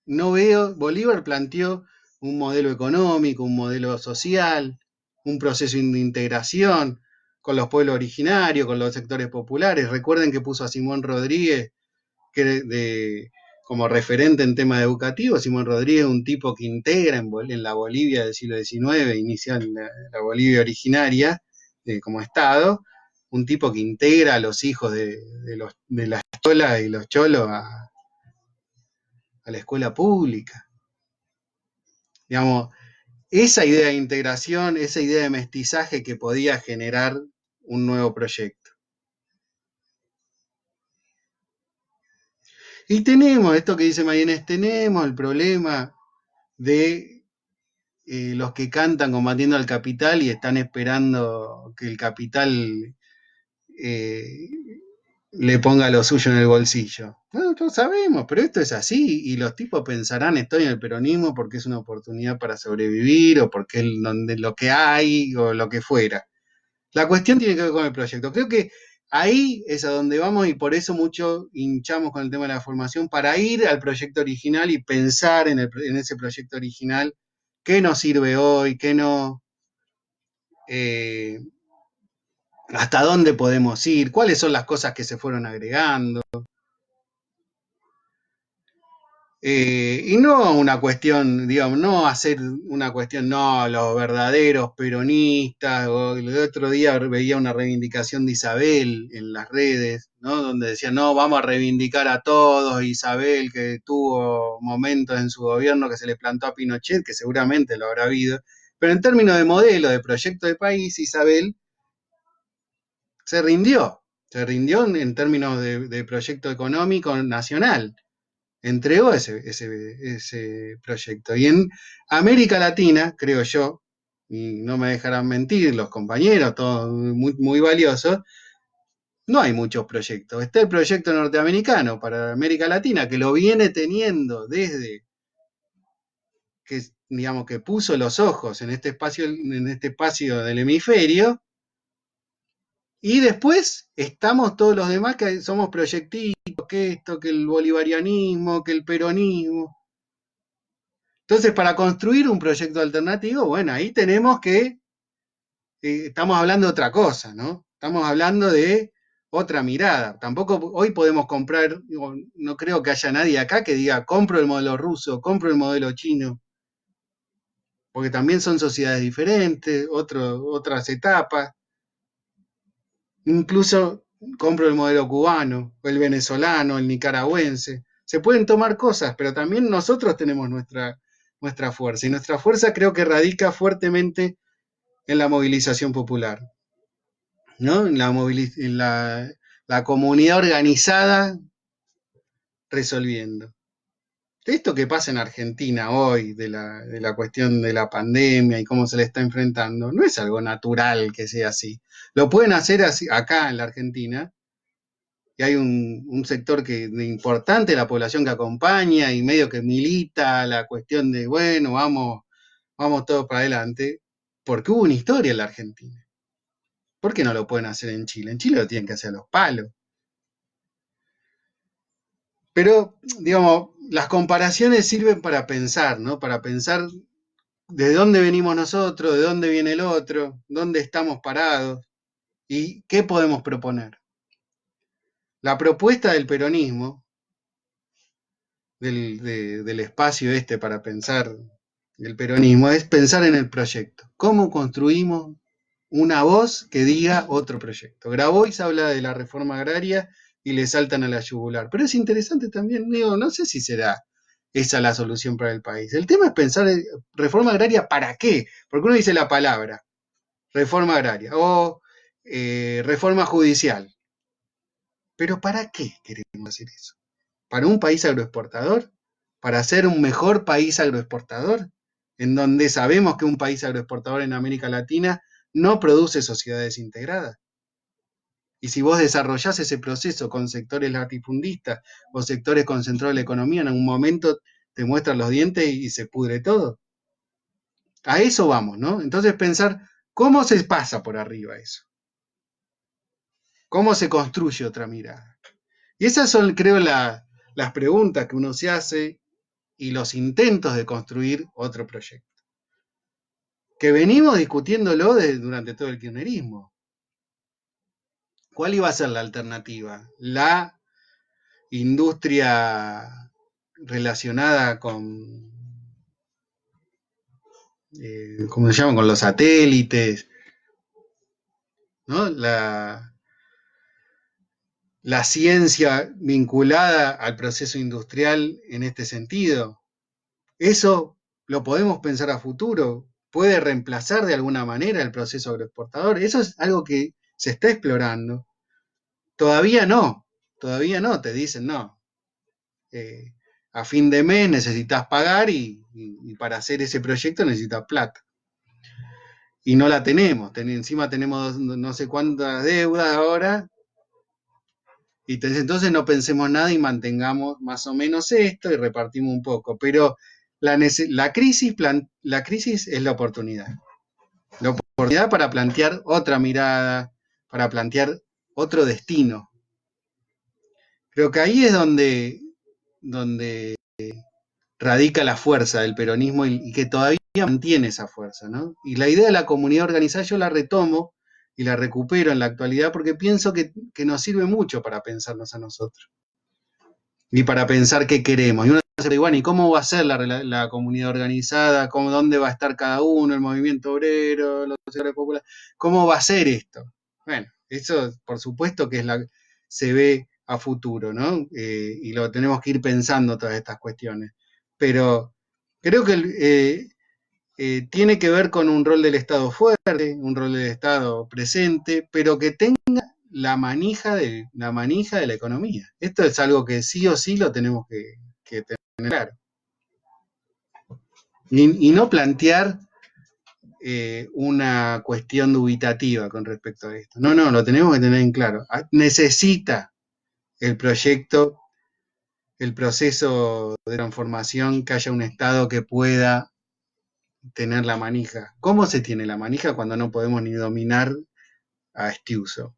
no veo, Bolívar planteó un modelo económico, un modelo social, un proceso de integración, con los pueblos originarios, con los sectores populares. Recuerden que puso a Simón Rodríguez como referente en temas educativos. Simón Rodríguez, un tipo que integra en la Bolivia del siglo XIX, inicial la Bolivia originaria, como Estado, un tipo que integra a los hijos de la escuela y los cholos a la escuela pública. Digamos, esa idea de integración, esa idea de mestizaje que podía generar un nuevo proyecto. Y tenemos esto que dice Mayenés, tenemos el problema de los que cantan combatiendo al capital y están esperando que el capital le ponga lo suyo en el bolsillo. No, todos sabemos, pero esto es así y los tipos pensarán estoy en el peronismo porque es una oportunidad para sobrevivir o porque es lo que hay o lo que fuera. La cuestión tiene que ver con el proyecto. Creo que ahí es a donde vamos y por eso mucho hinchamos con el tema de la formación para ir al proyecto original y pensar en ese proyecto original qué nos sirve hoy, qué no, hasta dónde podemos ir, cuáles son las cosas que se fueron agregando. Y no una cuestión, digamos, no hacer una cuestión, no, los verdaderos peronistas, o el otro día veía una reivindicación de Isabel en las redes, ¿no? Donde decía, no, vamos a reivindicar a todos, Isabel, que tuvo momentos en su gobierno que se le plantó a Pinochet, que seguramente lo habrá habido, pero en términos de modelo, de proyecto de país, Isabel se rindió en términos de proyecto económico nacional entregó ese proyecto. Y en América Latina, creo yo, y no me dejarán mentir los compañeros, todos muy, muy valiosos, no hay muchos proyectos. Está el proyecto norteamericano para América Latina, que lo viene teniendo desde que, digamos, que puso los ojos en este espacio del hemisferio, y después estamos todos los demás que somos proyectitos, que esto, que el bolivarianismo, que el peronismo. Entonces, para construir un proyecto alternativo, bueno, ahí tenemos que, estamos hablando de otra cosa, ¿no? Estamos hablando de otra mirada. Tampoco hoy podemos comprar, no creo que haya nadie acá que diga, compro el modelo ruso, compro el modelo chino, porque también son sociedades diferentes, otras etapas. Incluso compro el modelo cubano, o el venezolano, el nicaragüense. Se pueden tomar cosas, pero también nosotros tenemos nuestra fuerza. Y nuestra fuerza creo que radica fuertemente en la movilización popular, ¿no? La comunidad organizada resolviendo. Esto que pasa en Argentina hoy, de la cuestión de la pandemia y cómo se le está enfrentando, no es algo natural que sea así. Lo pueden hacer así, acá en la Argentina, y hay un sector importante de la población que acompaña y medio que milita la cuestión de, bueno, vamos todos para adelante, porque hubo una historia en la Argentina. ¿Por qué no lo pueden hacer en Chile? En Chile lo tienen que hacer a los palos. Pero, digamos, las comparaciones sirven para pensar, ¿no? Para pensar de dónde venimos nosotros, de dónde viene el otro, dónde estamos parados y qué podemos proponer. La propuesta del peronismo, del espacio este para pensar el peronismo, es pensar en el proyecto. ¿Cómo construimos una voz que diga otro proyecto? Grabois habla de la reforma agraria y le saltan a la yugular. Pero es interesante también, digo, no sé si será esa la solución para el país. El tema es pensar reforma agraria para qué, porque uno dice la palabra reforma agraria o reforma judicial. Pero ¿para qué queremos hacer eso? ¿Para un país agroexportador? ¿Para ser un mejor país agroexportador? En donde sabemos que un país agroexportador en América Latina no produce sociedades integradas. Y si vos desarrollás ese proceso con sectores latifundistas o sectores concentrados de la economía, en algún momento te muestran los dientes y se pudre todo. A eso vamos, ¿no? Entonces pensar cómo se pasa por arriba eso. ¿Cómo se construye otra mirada? Y esas son, creo, las preguntas que uno se hace y los intentos de construir otro proyecto. Que venimos discutiéndolo durante todo el kirchnerismo. ¿Cuál iba a ser la alternativa? La industria relacionada con, ¿cómo se llama? Con los satélites, ¿no? La ciencia vinculada al proceso industrial en este sentido. Eso lo podemos pensar a futuro. ¿Puede reemplazar de alguna manera el proceso agroexportador? Eso es algo que se está explorando. Todavía no, te dicen no. Eh, a fin de mes necesitas pagar y para hacer ese proyecto necesitas plata. Y no la tenemos, encima tenemos no sé cuántas deudas ahora, y entonces no pensemos nada y mantengamos más o menos esto y repartimos un poco. Pero la crisis es la oportunidad. La oportunidad para plantear otra mirada, para plantear otro destino. Creo que ahí es donde radica la fuerza del peronismo y que todavía mantiene esa fuerza, ¿no? Y la idea de la comunidad organizada yo la retomo y la recupero en la actualidad porque pienso que nos sirve mucho para pensarnos a nosotros y para pensar qué queremos. Y uno se dice, bueno, ¿y cómo va a ser la comunidad organizada? ¿Dónde va a estar cada uno? ¿El movimiento obrero? ¿Los sectores populares? ¿Cómo va a ser esto? Bueno, eso por supuesto que se ve a futuro, ¿no? Y lo tenemos que ir pensando todas estas cuestiones. Pero creo que tiene que ver con un rol del Estado fuerte, un rol del Estado presente, pero que tenga la manija de la economía. Esto es algo que sí o sí lo tenemos que tener claro. Y no plantear una cuestión dubitativa con respecto a esto. No, lo tenemos que tener en claro. Necesita el proyecto, el proceso de transformación, que haya un Estado que pueda tener la manija. ¿Cómo se tiene la manija cuando no podemos ni dominar a Estiuso?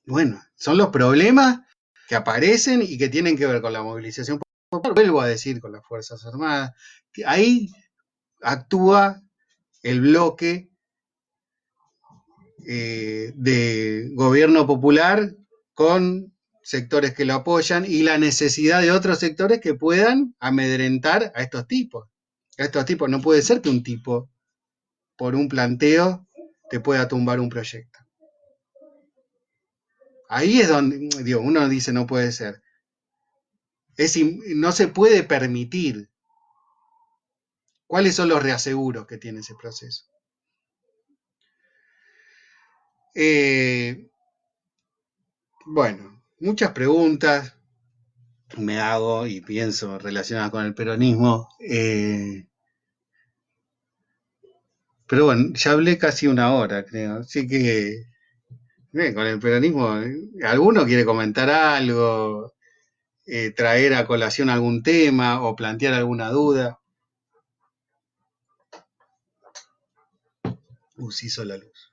Bueno, son los problemas que aparecen y que tienen que ver con la movilización popular, vuelvo a decir, con las Fuerzas Armadas. Ahí actúa el bloque de gobierno popular con sectores que lo apoyan y la necesidad de otros sectores que puedan amedrentar a estos tipos. A estos tipos no puede ser que un tipo, por un planteo, te pueda tumbar un proyecto. Ahí es donde, digo, uno dice no puede ser. No se puede permitir. ¿Cuáles son los reaseguros que tiene ese proceso? Bueno, muchas preguntas me hago y pienso relacionadas con el peronismo. Pero bueno, ya hablé casi una hora, creo. Así que con el peronismo, alguno quiere comentar algo, traer a colación algún tema o plantear alguna duda. Se hizo la luz.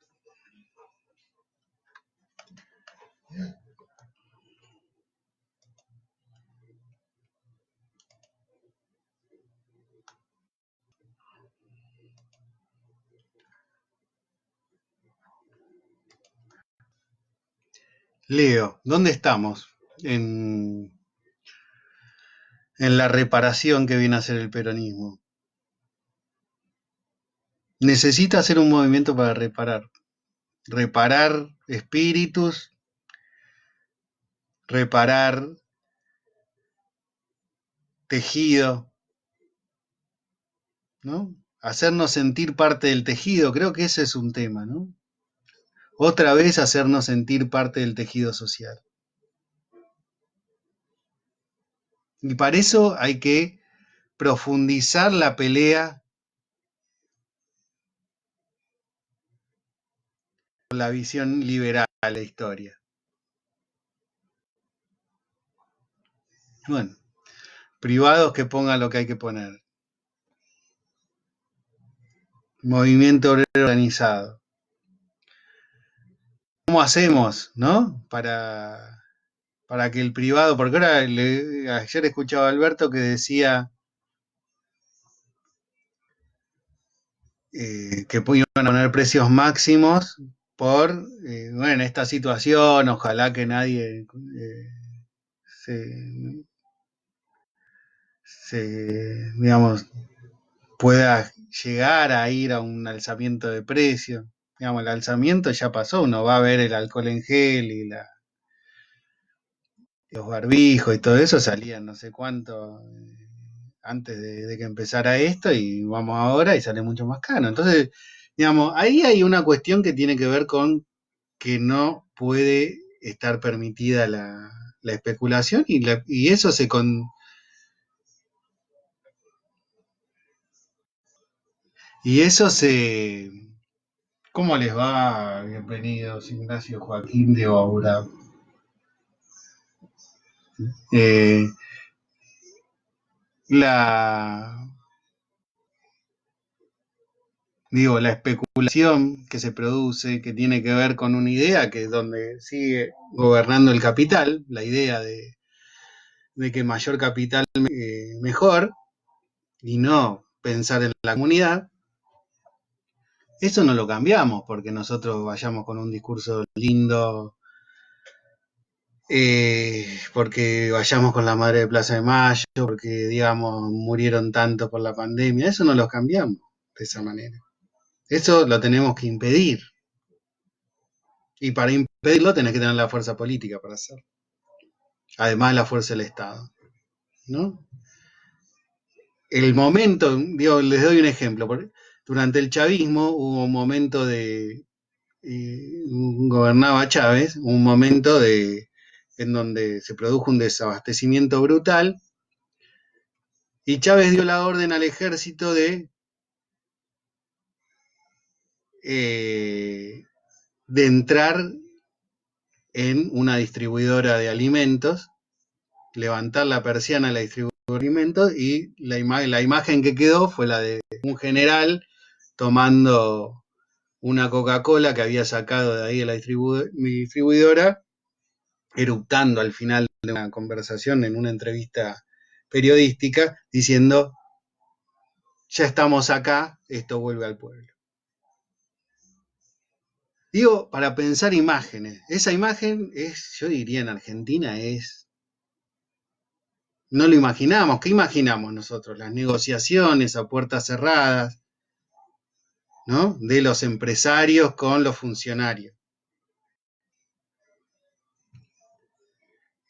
Leo, ¿dónde estamos en la reparación que viene a hacer el peronismo? Necesita hacer un movimiento para reparar espíritus, reparar tejido, ¿no? Hacernos sentir parte del tejido, creo que ese es un tema, ¿no? Otra vez hacernos sentir parte del tejido social. Y para eso hay que profundizar la pelea con la visión liberal de la historia. Bueno, privados que pongan lo que hay que poner. Movimiento obrero organizado. ¿Cómo hacemos, no? Para que el privado, porque ahora ayer escuchaba a Alberto que decía que iban a poner precios máximos bueno, esta situación, ojalá que nadie se, digamos, pueda llegar a ir a un alzamiento de precios. Digamos, el alzamiento ya pasó, uno va a ver el alcohol en gel y los barbijos y todo eso salían no sé cuánto antes de que empezara esto y vamos ahora y sale mucho más caro. Entonces, digamos, ahí hay una cuestión que tiene que ver con que no puede estar permitida la especulación y eso y eso se ¿cómo les va? Bienvenidos, Ignacio Joaquín de Oura. Eh, la, la especulación que se produce, que tiene que ver con una idea que es donde sigue gobernando el capital, la idea de que mayor capital mejor, y no pensar en la comunidad, eso no lo cambiamos porque nosotros vayamos con un discurso lindo, porque vayamos con la madre de Plaza de Mayo, porque, digamos, murieron tanto por la pandemia. Eso no lo cambiamos de esa manera. Eso lo tenemos que impedir. Y para impedirlo tenés que tener la fuerza política para hacerlo. Además, la fuerza del Estado. ¿No? El momento, digo, les doy un ejemplo. Durante el chavismo hubo un momento gobernaba Chávez, un momento en donde se produjo un desabastecimiento brutal y Chávez dio la orden al ejército de entrar en una distribuidora de alimentos, levantar la persiana de la distribuidora de alimentos y la imagen que quedó fue la de un general tomando una Coca-Cola que había sacado de ahí de la distribuidora, eruptando al final de una conversación en una entrevista periodística, diciendo, ya estamos acá, esto vuelve al pueblo. Digo, para pensar imágenes, esa imagen es, yo diría en Argentina no lo imaginamos, ¿qué imaginamos nosotros? Las negociaciones a puertas cerradas, ¿no? De los empresarios con los funcionarios.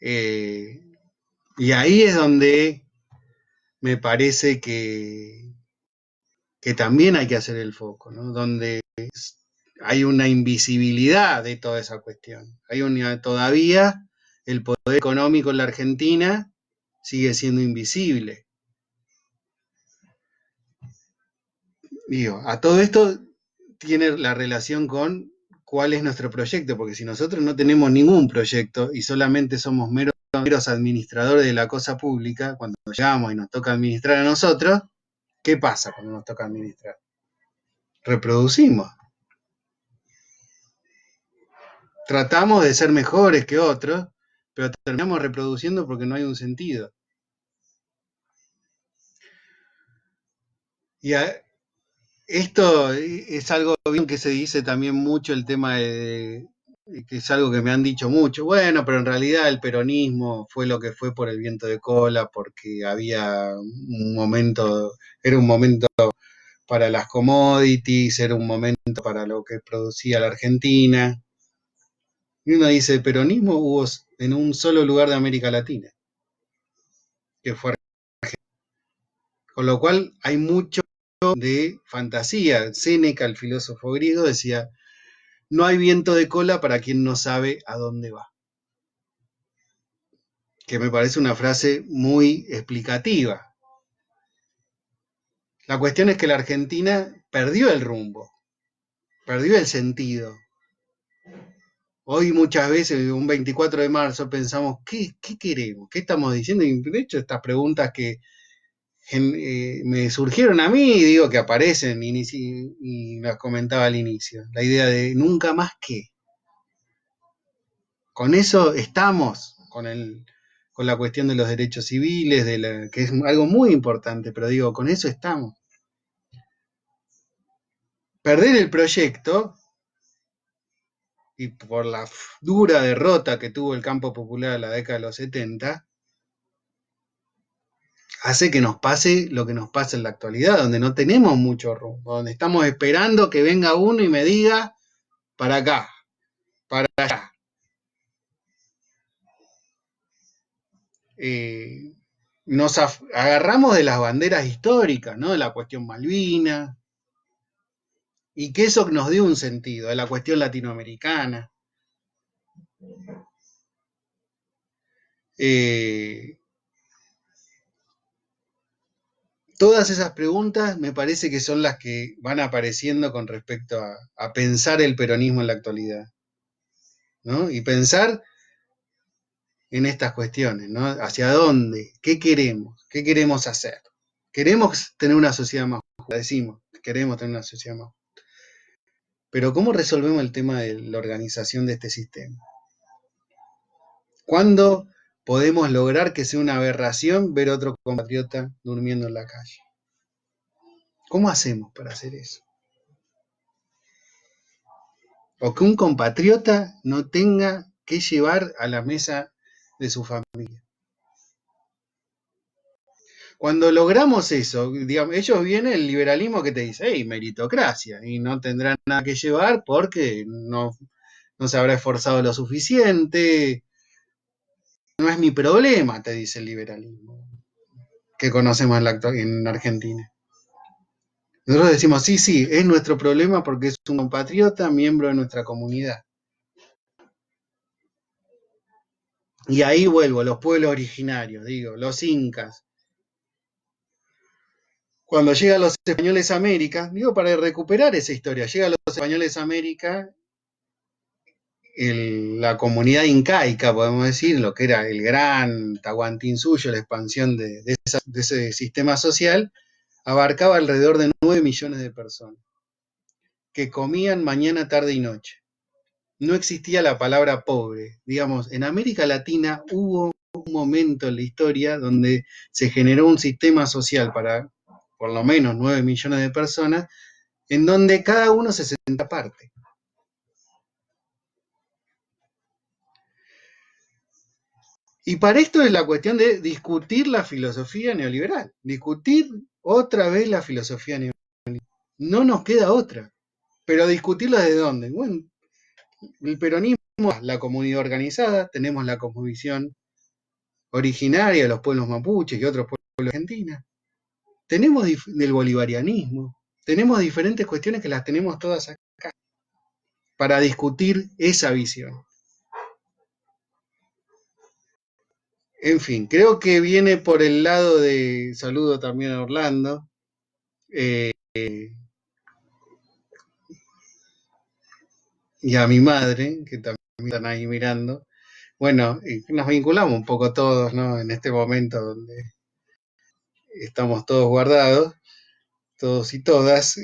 Y ahí es donde me parece que también hay que hacer el foco, ¿no? Donde hay una invisibilidad de toda esa cuestión. Todavía el poder económico en la Argentina sigue siendo invisible. Digo, a todo esto tiene la relación con cuál es nuestro proyecto, porque si nosotros no tenemos ningún proyecto y solamente somos meros administradores de la cosa pública, cuando llegamos y nos toca administrar a nosotros, ¿qué pasa cuando nos toca administrar? Reproducimos. Tratamos de ser mejores que otros, pero terminamos reproduciendo porque no hay un sentido. Y esto es algo bien que se dice también mucho, el tema que es algo que me han dicho mucho. Bueno, pero en realidad el peronismo fue lo que fue por el viento de cola, porque había un momento, era un momento para las commodities, era un momento para lo que producía la Argentina. Y uno dice, peronismo hubo en un solo lugar de América Latina, que fue Argentina. Con lo cual hay mucho de fantasía. Séneca, el filósofo griego, decía, no hay viento de cola para quien no sabe a dónde va. Que me parece una frase muy explicativa. La cuestión es que la Argentina perdió el rumbo, perdió el sentido. Hoy muchas veces, un 24 de marzo, pensamos, ¿qué queremos? ¿Qué estamos diciendo? Y de hecho, estas preguntas que me surgieron a mí, digo que aparecen y las comentaba al inicio. La idea de nunca más qué. Con eso estamos, con la cuestión de los derechos civiles, que es algo muy importante, pero digo, con eso estamos. Perder el proyecto y por la dura derrota que tuvo el campo popular en la década de los 70, hace que nos pase lo que nos pasa en la actualidad, donde no tenemos mucho rumbo, donde estamos esperando que venga uno y me diga para acá, para allá. Nos agarramos de las banderas históricas, ¿no? De la cuestión Malvinas, y que eso nos dio un sentido, de la cuestión latinoamericana. Todas esas preguntas me parece que son las que van apareciendo con respecto a pensar el peronismo en la actualidad, ¿no? Y pensar en estas cuestiones, ¿no? ¿Hacia dónde? ¿Qué queremos? ¿Qué queremos hacer? Queremos tener una sociedad más justa, decimos, queremos tener una sociedad más justa. Pero ¿cómo resolvemos el tema de la organización de este sistema? ¿Cuándo podemos lograr que sea una aberración ver a otro compatriota durmiendo en la calle? ¿Cómo hacemos para hacer eso? O que un compatriota no tenga que llevar a la mesa de su familia. Cuando logramos eso, digamos, ellos viene el liberalismo que te dice, hey, meritocracia, y no tendrán nada que llevar porque no se habrá esforzado lo suficiente. No es mi problema, te dice el liberalismo, que conocemos en Argentina. Nosotros decimos, sí, es nuestro problema porque es un compatriota, miembro de nuestra comunidad. Y ahí vuelvo, los pueblos originarios, digo, los incas. Cuando llegan los españoles a América, digo, para recuperar esa historia, llegan los españoles a América, la comunidad incaica, podemos decir, lo que era el gran Tahuantinsuyo, la expansión de ese sistema social, abarcaba alrededor de 9 millones de personas que comían mañana, tarde y noche. No existía la palabra pobre. Digamos, en América Latina hubo un momento en la historia donde se generó un sistema social para por lo menos 9 millones de personas, en donde cada uno se sentía aparte. Y para esto es la cuestión de discutir la filosofía neoliberal, discutir otra vez la filosofía neoliberal. No nos queda otra, pero discutirla desde dónde. Bueno, el peronismo, la comunidad organizada, tenemos la cosmovisión originaria de los pueblos mapuches y otros pueblos argentinos. Tenemos del bolivarianismo, tenemos diferentes cuestiones que las tenemos todas acá para discutir esa visión. En fin, creo que viene por el lado de, saludo también a Orlando, y a mi madre, que también están ahí mirando. Bueno, nos vinculamos un poco todos, ¿no? En este momento donde estamos todos guardados, todos y todas,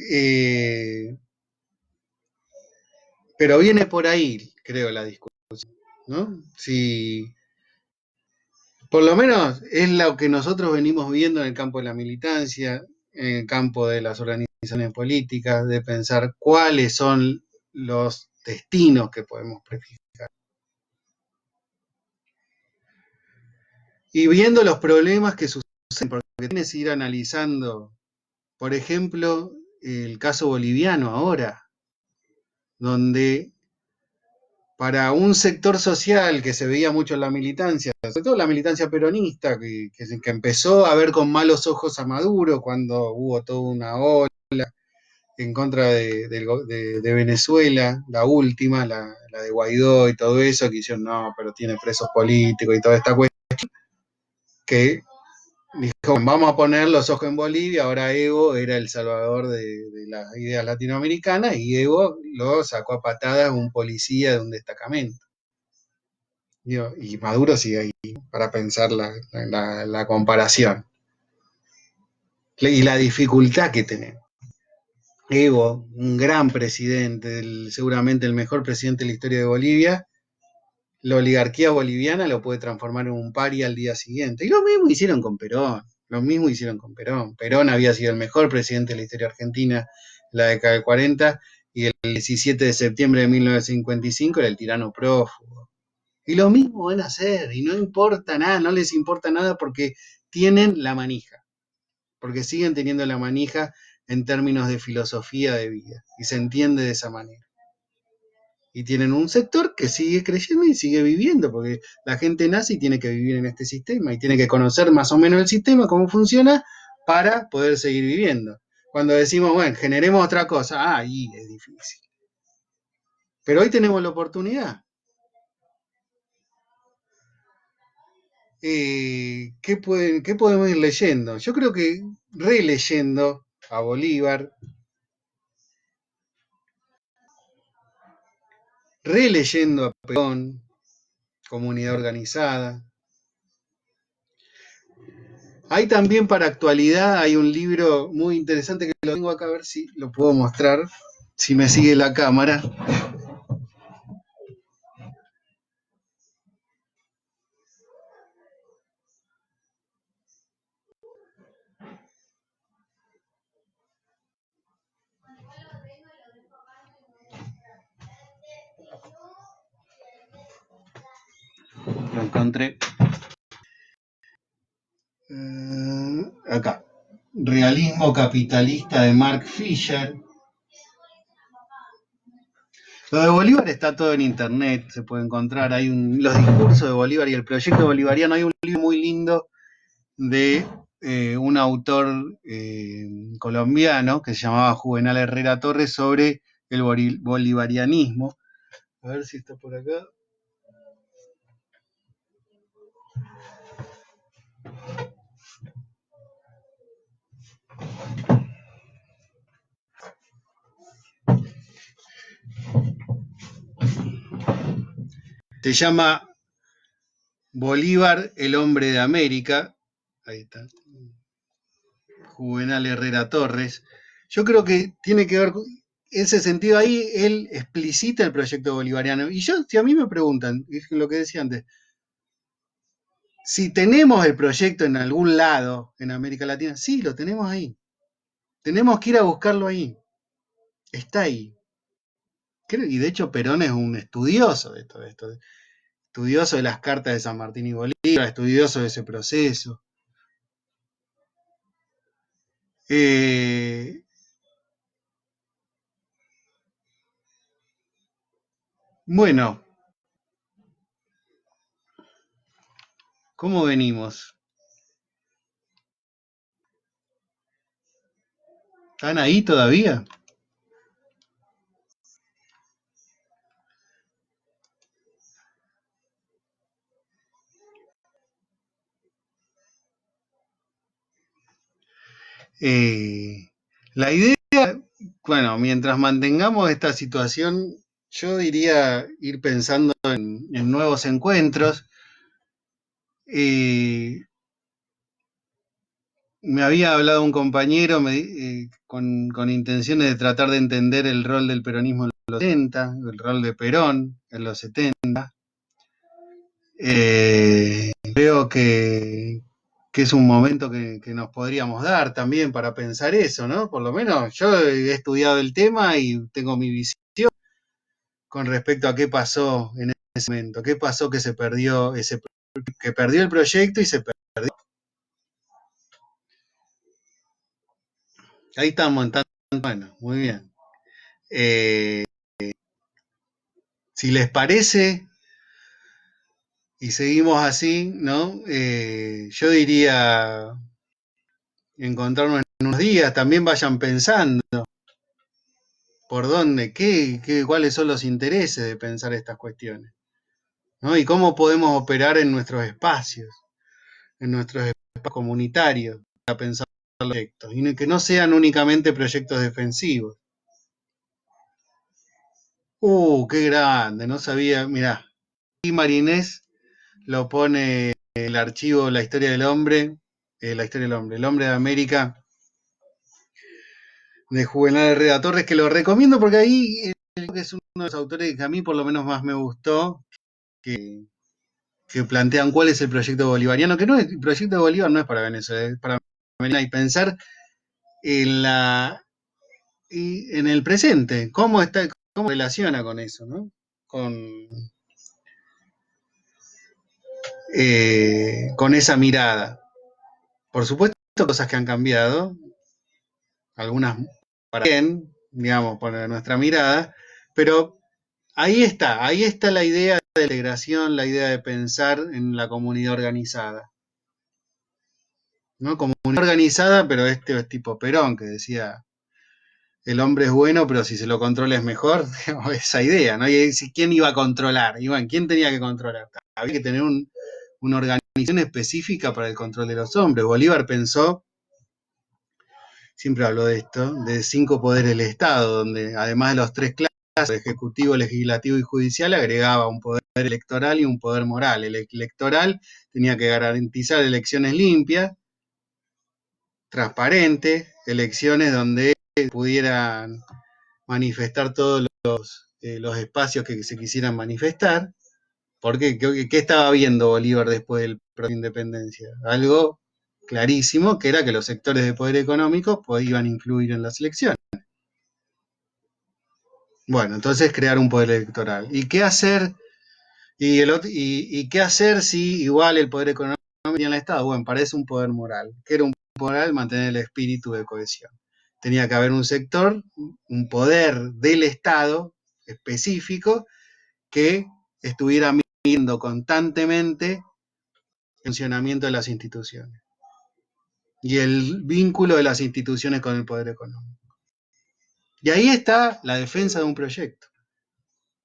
pero viene por ahí, creo, la discusión, ¿no? Si, por lo menos es lo que nosotros venimos viendo en el campo de la militancia, en el campo de las organizaciones políticas, de pensar cuáles son los destinos que podemos prefigurar. Y viendo los problemas que suceden, porque tienes que ir analizando, por ejemplo, el caso boliviano ahora, donde para un sector social que se veía mucho en la militancia, sobre todo la militancia peronista, que empezó a ver con malos ojos a Maduro cuando hubo toda una ola en contra de Venezuela, la última, la de Guaidó y todo eso, que hicieron, no, pero tiene presos políticos y toda esta cuestión, que dijo, vamos a poner los ojos en Bolivia, ahora Evo era el salvador de las ideas latinoamericanas y Evo lo sacó a patadas un policía de un destacamento. Y Maduro sigue ahí para pensar la comparación y la dificultad que tenemos. Evo, un gran presidente, seguramente el mejor presidente de la historia de Bolivia, la oligarquía boliviana lo puede transformar en un paria al día siguiente. Y lo mismo hicieron con Perón. Lo mismo hicieron con Perón. Perón había sido el mejor presidente de la historia argentina en la década del 40 y el 17 de septiembre de 1955 era el tirano prófugo. Y lo mismo van a hacer, y no importa nada, no les importa nada porque tienen la manija, porque siguen teniendo la manija en términos de filosofía de vida, y se entiende de esa manera. Y tienen un sector que sigue creyendo y sigue viviendo, porque la gente nace y tiene que vivir en este sistema, y tiene que conocer más o menos el sistema, cómo funciona, para poder seguir viviendo. Cuando decimos, bueno, generemos otra cosa, ahí es difícil. Pero hoy tenemos la oportunidad. ¿Qué podemos ir leyendo? Yo creo que releyendo a Bolívar, releyendo a Perón, Comunidad Organizada. Hay también para actualidad, hay un libro muy interesante que lo tengo acá, a ver si lo puedo mostrar, si me sigue la cámara. Lo encontré. Acá. Realismo capitalista de Mark Fisher. Lo de Bolívar está todo en internet, se puede encontrar. Hay los discursos de Bolívar y el proyecto bolivariano. Hay un libro muy lindo de un autor colombiano que se llamaba Juvenal Herrera Torres sobre el bolivarianismo. A ver si está por acá. Se llama Bolívar, el hombre de América. Ahí está. Juvenal Herrera Torres. Yo creo que tiene que ver con ese sentido ahí, él explicita el proyecto bolivariano. Y yo, si a mí me preguntan, es lo que decía antes, si tenemos el proyecto en algún lado en América Latina, sí, lo tenemos ahí. Tenemos que ir a buscarlo ahí. Está ahí. Y de hecho Perón es un estudioso de todo esto, estudioso de las cartas de San Martín y Bolívar, estudioso de ese proceso. Bueno, ¿cómo venimos? ¿Están ahí todavía? La idea, bueno, mientras mantengamos esta situación, yo diría ir pensando en nuevos encuentros. Me había hablado un compañero con intenciones de tratar de entender el rol del peronismo en los 70, el rol de Perón en los 70. Creo que es un momento que nos podríamos dar también para pensar eso, ¿no? Por lo menos yo he estudiado el tema y tengo mi visión con respecto a qué pasó en ese momento, qué pasó que se perdió que perdió el proyecto y se perdió. Ahí estamos, bueno, muy bien. Si les parece y seguimos así, ¿no? Yo diría encontrarnos en unos días, también vayan pensando por dónde, cuáles son los intereses de pensar estas cuestiones, ¿no? Y cómo podemos operar en nuestros espacios comunitarios, para pensar proyectos, y que no sean únicamente proyectos defensivos. Qué grande, no sabía, mirá, y Marinés lo pone en el archivo La historia del hombre, el hombre de América, de Juvenal Herrera Torres, que lo recomiendo porque ahí es uno de los autores que a mí por lo menos más me gustó, que plantean cuál es el proyecto bolivariano, que no es, el proyecto de Bolívar no es para Venezuela, es para Venezuela, y pensar en y en el presente, cómo relaciona con eso, ¿no? Con esa mirada. Por supuesto, cosas que han cambiado, algunas para bien, digamos, por nuestra mirada, pero ahí está la idea de integración, la idea de pensar en la comunidad organizada. ¿No? Comunidad organizada, pero este es tipo Perón, que decía, el hombre es bueno, pero si se lo controla es mejor, esa idea, ¿no? Y ¿quién iba a controlar? ¿Quién tenía que controlar? Había que tener una organización específica para el control de los hombres. Bolívar pensó, siempre habló de esto, de 5 poderes del Estado, donde además de los 3 clases, ejecutivo, legislativo y judicial, agregaba un poder electoral y un poder moral. El electoral tenía que garantizar elecciones limpias, transparentes, elecciones donde pudieran manifestar todos los espacios que se quisieran manifestar. Porque, ¿qué estaba viendo Bolívar después del proceso de independencia? Algo clarísimo, que era que los sectores de poder económico podían influir en las elecciones. Bueno, entonces crear un poder electoral. ¿Y qué hacer? ¿Y qué hacer si igual el poder económico tenía el Estado? Bueno, parece un poder moral. ¿Qué era un poder moral? Mantener el espíritu de cohesión. Tenía que haber un sector, un poder del Estado específico que estuviera midiendo constantemente el funcionamiento de las instituciones y el vínculo de las instituciones con el poder económico. Y ahí está la defensa de un proyecto.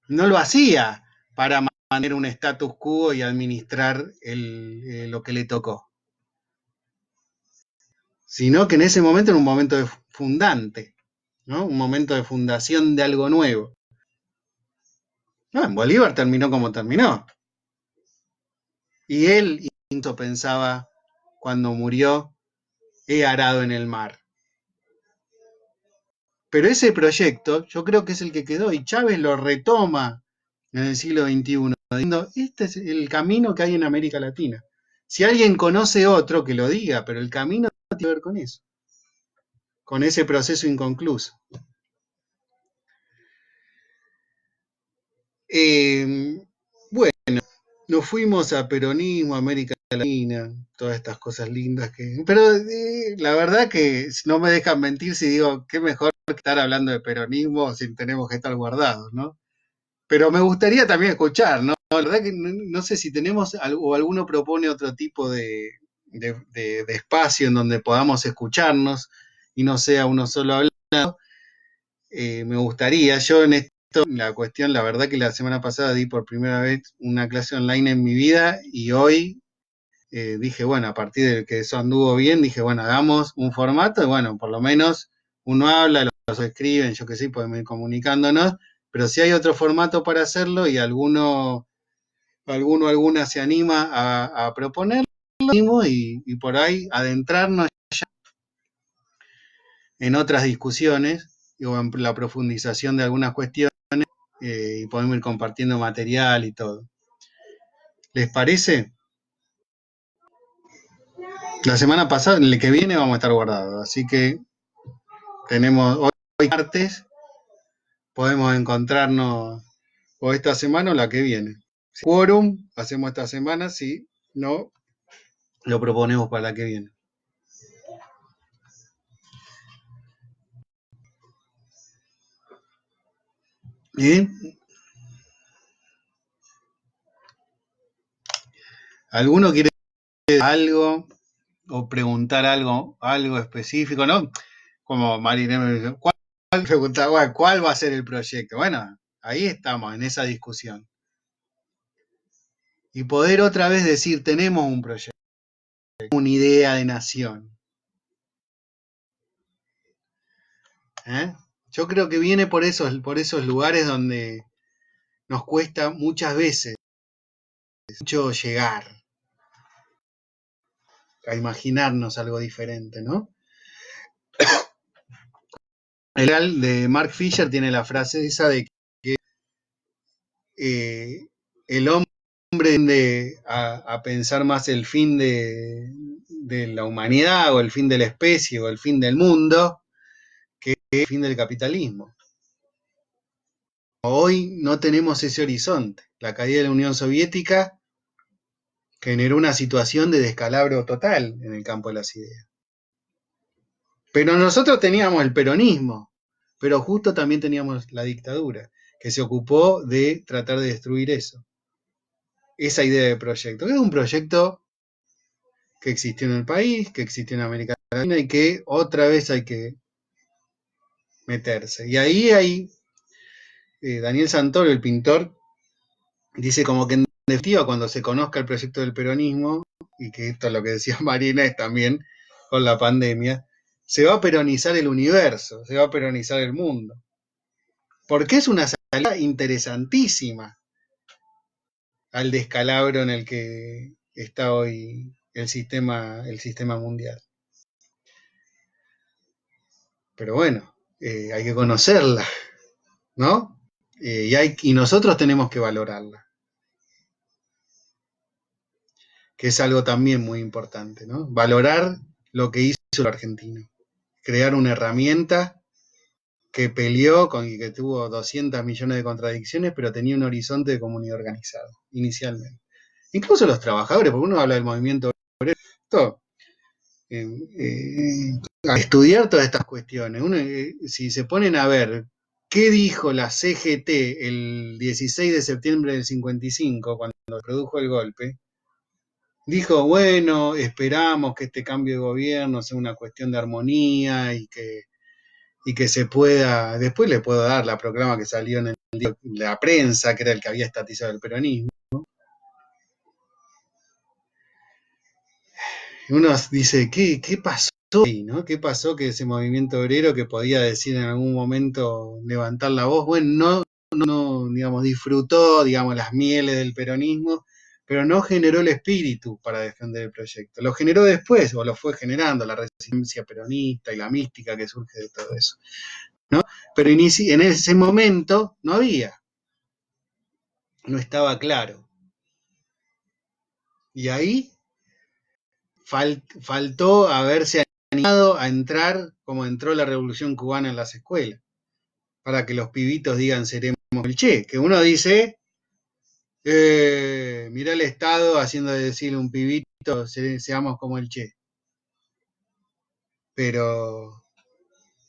No lo hacía para mantener un status quo y administrar lo que le tocó, sino que en ese momento era un momento de fundante, ¿no? Un momento de fundación de algo nuevo. No, en Bolívar terminó como terminó. Y él incluso pensaba cuando murió, he arado en el mar. Pero ese proyecto yo creo que es el que quedó y Chávez lo retoma en el siglo XXI, diciendo, este es el camino que hay en América Latina. Si alguien conoce otro, que lo diga, pero el camino tiene que ver con eso, con ese proceso inconcluso. Bueno, nos fuimos a peronismo, América Latina, todas estas cosas lindas que... Pero la verdad que no me dejan mentir si digo, qué mejor que estar hablando de peronismo sin tenemos que estar guardados, ¿no? Pero me gustaría también escuchar, ¿no? La verdad que no sé si tenemos o alguno propone otro tipo de espacio en donde podamos escucharnos y no sea uno solo hablando. Me gustaría, yo en esto, la cuestión, la verdad que la semana pasada di por primera vez una clase online en mi vida y hoy dije, bueno, a partir de que eso anduvo bien, dije, bueno, hagamos un formato y bueno, por lo menos uno habla, los escriben, yo que sé, podemos ir comunicándonos, pero si hay otro formato para hacerlo y alguna se anima a proponerlo y por ahí adentrarnos en otras discusiones o en la profundización de algunas cuestiones y podemos ir compartiendo material y todo. ¿Les parece? La semana pasada, en el que viene, vamos a estar guardados, así que tenemos hoy martes, podemos encontrarnos o esta semana o la que viene. Si quórum, hacemos esta semana, si no, lo proponemos para la que viene. ¿Y alguno quiere decir algo o preguntar algo específico, ¿no? Como Marinés me dice, ¿cuál va a ser el proyecto? Bueno, ahí estamos, en esa discusión. Y poder otra vez decir, tenemos un proyecto, una idea de nación. ¿Eh? Yo creo que viene por esos lugares donde nos cuesta muchas veces mucho llegar a imaginarnos algo diferente, ¿no? El de Mark Fisher tiene la frase esa de que el hombre tiende a pensar más el fin de la humanidad o el fin de la especie o el fin del mundo que es el fin del capitalismo. Hoy no tenemos ese horizonte. La caída de la Unión Soviética generó una situación de descalabro total en el campo de las ideas. Pero nosotros teníamos el peronismo, pero justo también teníamos la dictadura, que se ocupó de tratar de destruir eso. Esa idea de proyecto. Es un proyecto que existió en el país, que existió en América Latina y que otra vez hay que meterse. Y ahí hay Daniel Santoro, el pintor, dice como que en definitiva cuando se conozca el proyecto del peronismo, y que esto es lo que decía Marina es también con la pandemia, se va a peronizar el universo, se va a peronizar el mundo. Porque es una salida interesantísima al descalabro en el que está hoy el sistema mundial. Pero bueno, hay que conocerla, ¿no? Y nosotros tenemos que valorarla, que es algo también muy importante, ¿no? Valorar lo que hizo el argentino, crear una herramienta que peleó y que tuvo 200 millones de contradicciones, pero tenía un horizonte de comunidad organizada, inicialmente. Incluso los trabajadores, porque uno habla del movimiento obrero, todo, a estudiar todas estas cuestiones. Si se ponen a ver qué dijo la CGT el 16 de septiembre del 55, cuando produjo el golpe, dijo, bueno, esperamos que este cambio de gobierno sea una cuestión de armonía y que se pueda, después le puedo dar la proclama que salió en la prensa, que era el que había estatizado el peronismo. Y uno dice, ¿qué pasó ahí, no? ¿Qué pasó que ese movimiento obrero que podía decir en algún momento, levantar la voz, bueno, no digamos, disfrutó, digamos, las mieles del peronismo, pero no generó el espíritu para defender el proyecto. Lo generó después, o lo fue generando, la resistencia peronista y la mística que surge de todo eso, ¿no? Pero en ese momento no había, no estaba claro. Y ahí faltó haberse animado a entrar como entró la Revolución Cubana en las escuelas, para que los pibitos digan seremos el Che, que uno dice, mirá el Estado haciendo de decirle a un pibito seamos como el Che. Pero,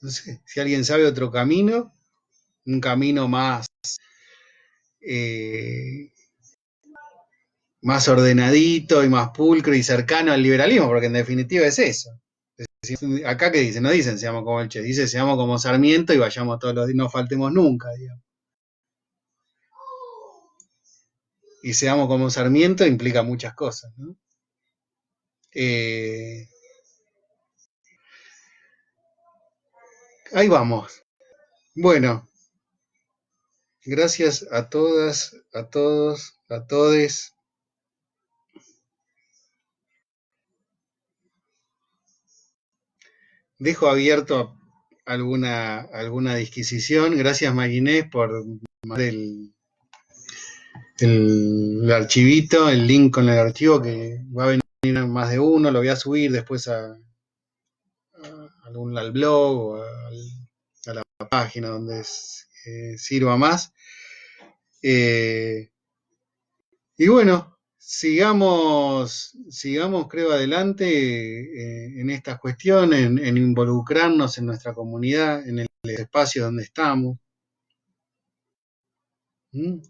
no sé, si alguien sabe otro camino, un camino más ordenadito y más pulcro y cercano al liberalismo, porque en definitiva es eso. Acá que dicen, no dicen seamos como el Che, dice seamos como Sarmiento y vayamos todos los días, no faltemos nunca, digamos. Y seamos como Sarmiento implica muchas cosas, ¿no? Ahí vamos. Bueno, gracias a todas, a todos, a todes. Dejo abierto alguna disquisición. Gracias, Marinés, por mandar el archivito, el link con el archivo, que va a venir más de uno. Lo voy a subir después al blog o a la página donde sirva más. Y bueno, sigamos, creo, adelante en estas cuestiones, en involucrarnos en nuestra comunidad, en el espacio donde estamos.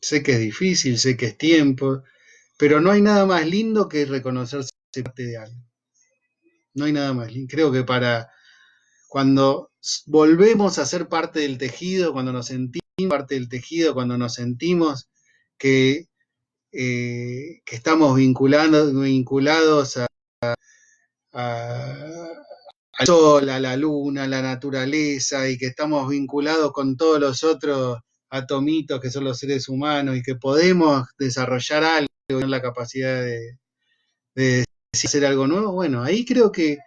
Sé que es difícil, sé que es tiempo, pero no hay nada más lindo que reconocerse parte de algo. No hay nada más lindo. Creo que cuando volvemos a ser parte del tejido, cuando nos sentimos parte del tejido, cuando nos sentimos que estamos vinculados al sol, a la luna, a la naturaleza, y que estamos vinculados con todos los otros atomitos que son los seres humanos y que podemos desarrollar algo, tener la capacidad de hacer algo nuevo, bueno, ahí creo que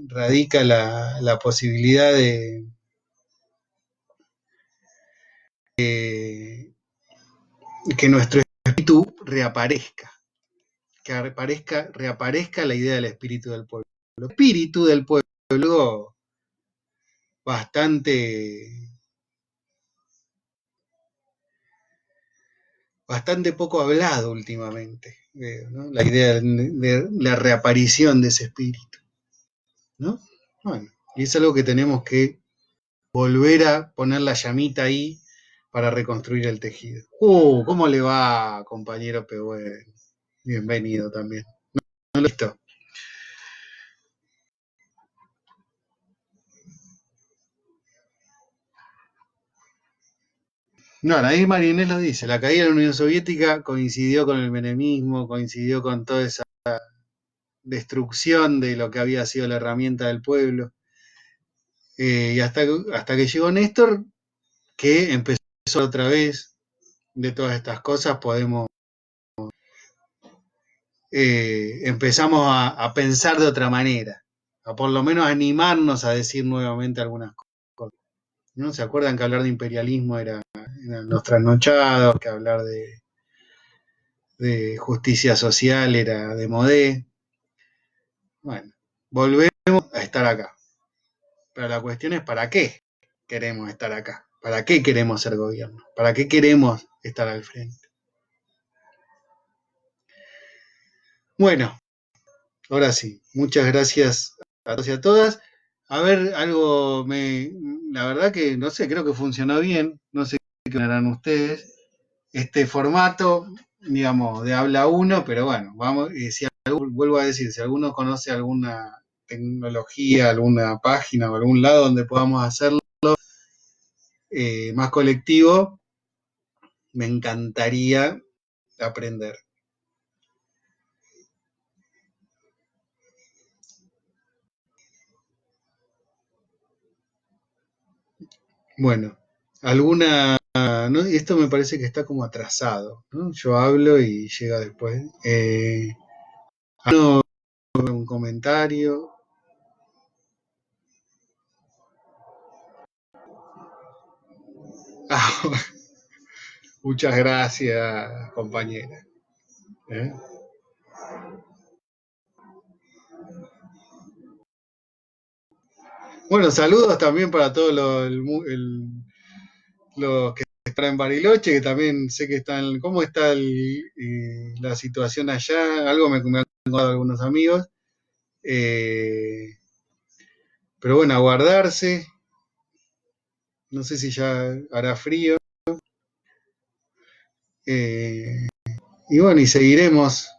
radica la posibilidad de que nuestro espíritu reaparezca, que reaparezca la idea del espíritu del pueblo. El espíritu del pueblo bastante poco hablado últimamente, veo, ¿no? La idea de la reaparición de ese espíritu, ¿no? Bueno, y es algo que tenemos que volver a poner la llamita ahí para reconstruir el tejido. ¿Cómo le va, compañero Pehuen? Bienvenido también. ¿No? Listo. No, ahí Marinés lo dice, la caída de la Unión Soviética coincidió con el menemismo, coincidió con toda esa destrucción de lo que había sido la herramienta del pueblo. Y hasta que llegó Néstor, que empezó otra vez de todas estas cosas, empezamos a pensar de otra manera, a por lo menos animarnos a decir nuevamente algunas cosas. ¿No? ¿Se acuerdan que hablar de imperialismo eran los trasnochados, que hablar de justicia social era de modé? Bueno, volvemos a estar acá. Pero la cuestión es ¿para qué queremos estar acá? ¿Para qué queremos ser gobierno? ¿Para qué queremos estar al frente? Bueno, ahora sí, muchas gracias a todos y a todas. A ver, la verdad que no sé, creo que funcionó bien, no sé qué harán ustedes. Este formato, digamos, de habla uno, pero bueno, vamos, vuelvo a decir, si alguno conoce alguna tecnología, alguna página o algún lado donde podamos hacerlo más colectivo, me encantaría aprender. Bueno, no, esto me parece que está como atrasado, ¿no? Yo hablo y llega después. Un comentario. Ah, muchas gracias, compañera. ¿Eh? Bueno, saludos también para todos los que están en Bariloche, que también sé que están. ¿Cómo está la situación allá? Algo me han contado algunos amigos. Pero bueno, a guardarse. No sé si ya hará frío. Y bueno, y seguiremos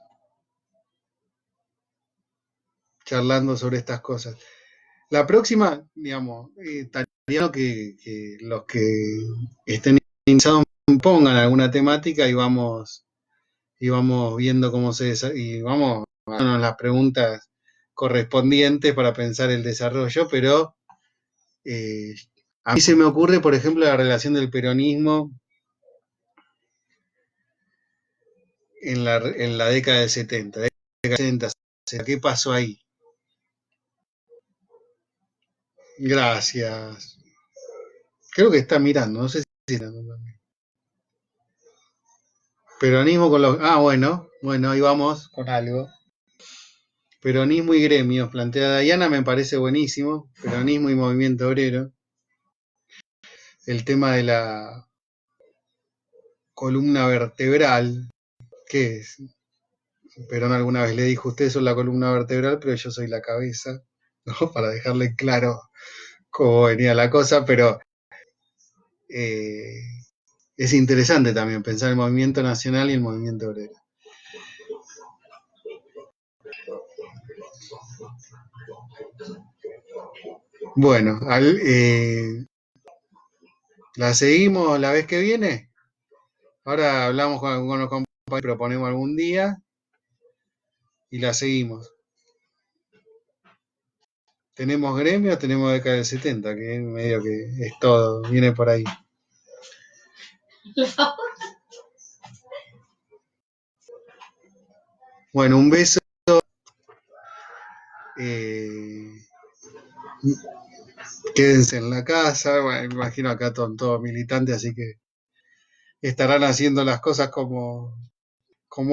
charlando sobre estas cosas. La próxima, digamos, estaría bueno que los que estén interesados pongan alguna temática y vamos viendo cómo y vamos haciendo las preguntas correspondientes para pensar el desarrollo, pero eh, a mí se me ocurre, por ejemplo, la relación del peronismo en la década del 70, ¿qué pasó ahí? Gracias. Creo que está mirando, no sé si está mirando también. Peronismo con los. Ah, bueno, ahí vamos con algo. Peronismo y gremios, plantea Diana, me parece buenísimo. Peronismo y movimiento obrero. El tema de la columna vertebral, ¿qué es? Perón alguna vez le dijo, ustedes son la columna vertebral, pero yo soy la cabeza, ¿no? Para dejarle claro cómo venía la cosa, pero eh, es interesante también pensar el movimiento nacional y el movimiento obrero. Bueno, ¿la seguimos la vez que viene? Ahora hablamos con algunos compañeros, proponemos algún día y la seguimos. Tenemos gremios, tenemos década del 70, que es medio que es todo, viene por ahí. Bueno, un beso. Eh, Quédense en la casa. Bueno, me imagino acá todos militantes, así que estarán haciendo las cosas como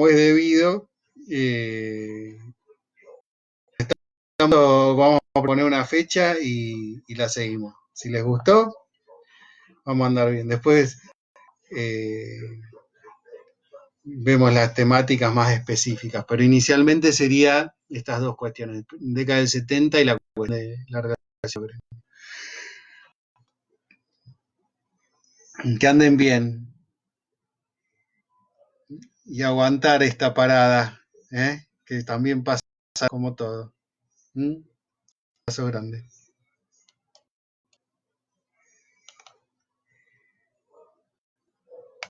es debido. Vamos a poner una fecha y la seguimos. Si les gustó, vamos a andar bien. Después vemos las temáticas más específicas, pero inicialmente sería estas dos cuestiones, década del 70 y la cuestión de la relación. Que anden bien y aguantar esta parada, que también pasa como todo. ¿Mm? Paso grande.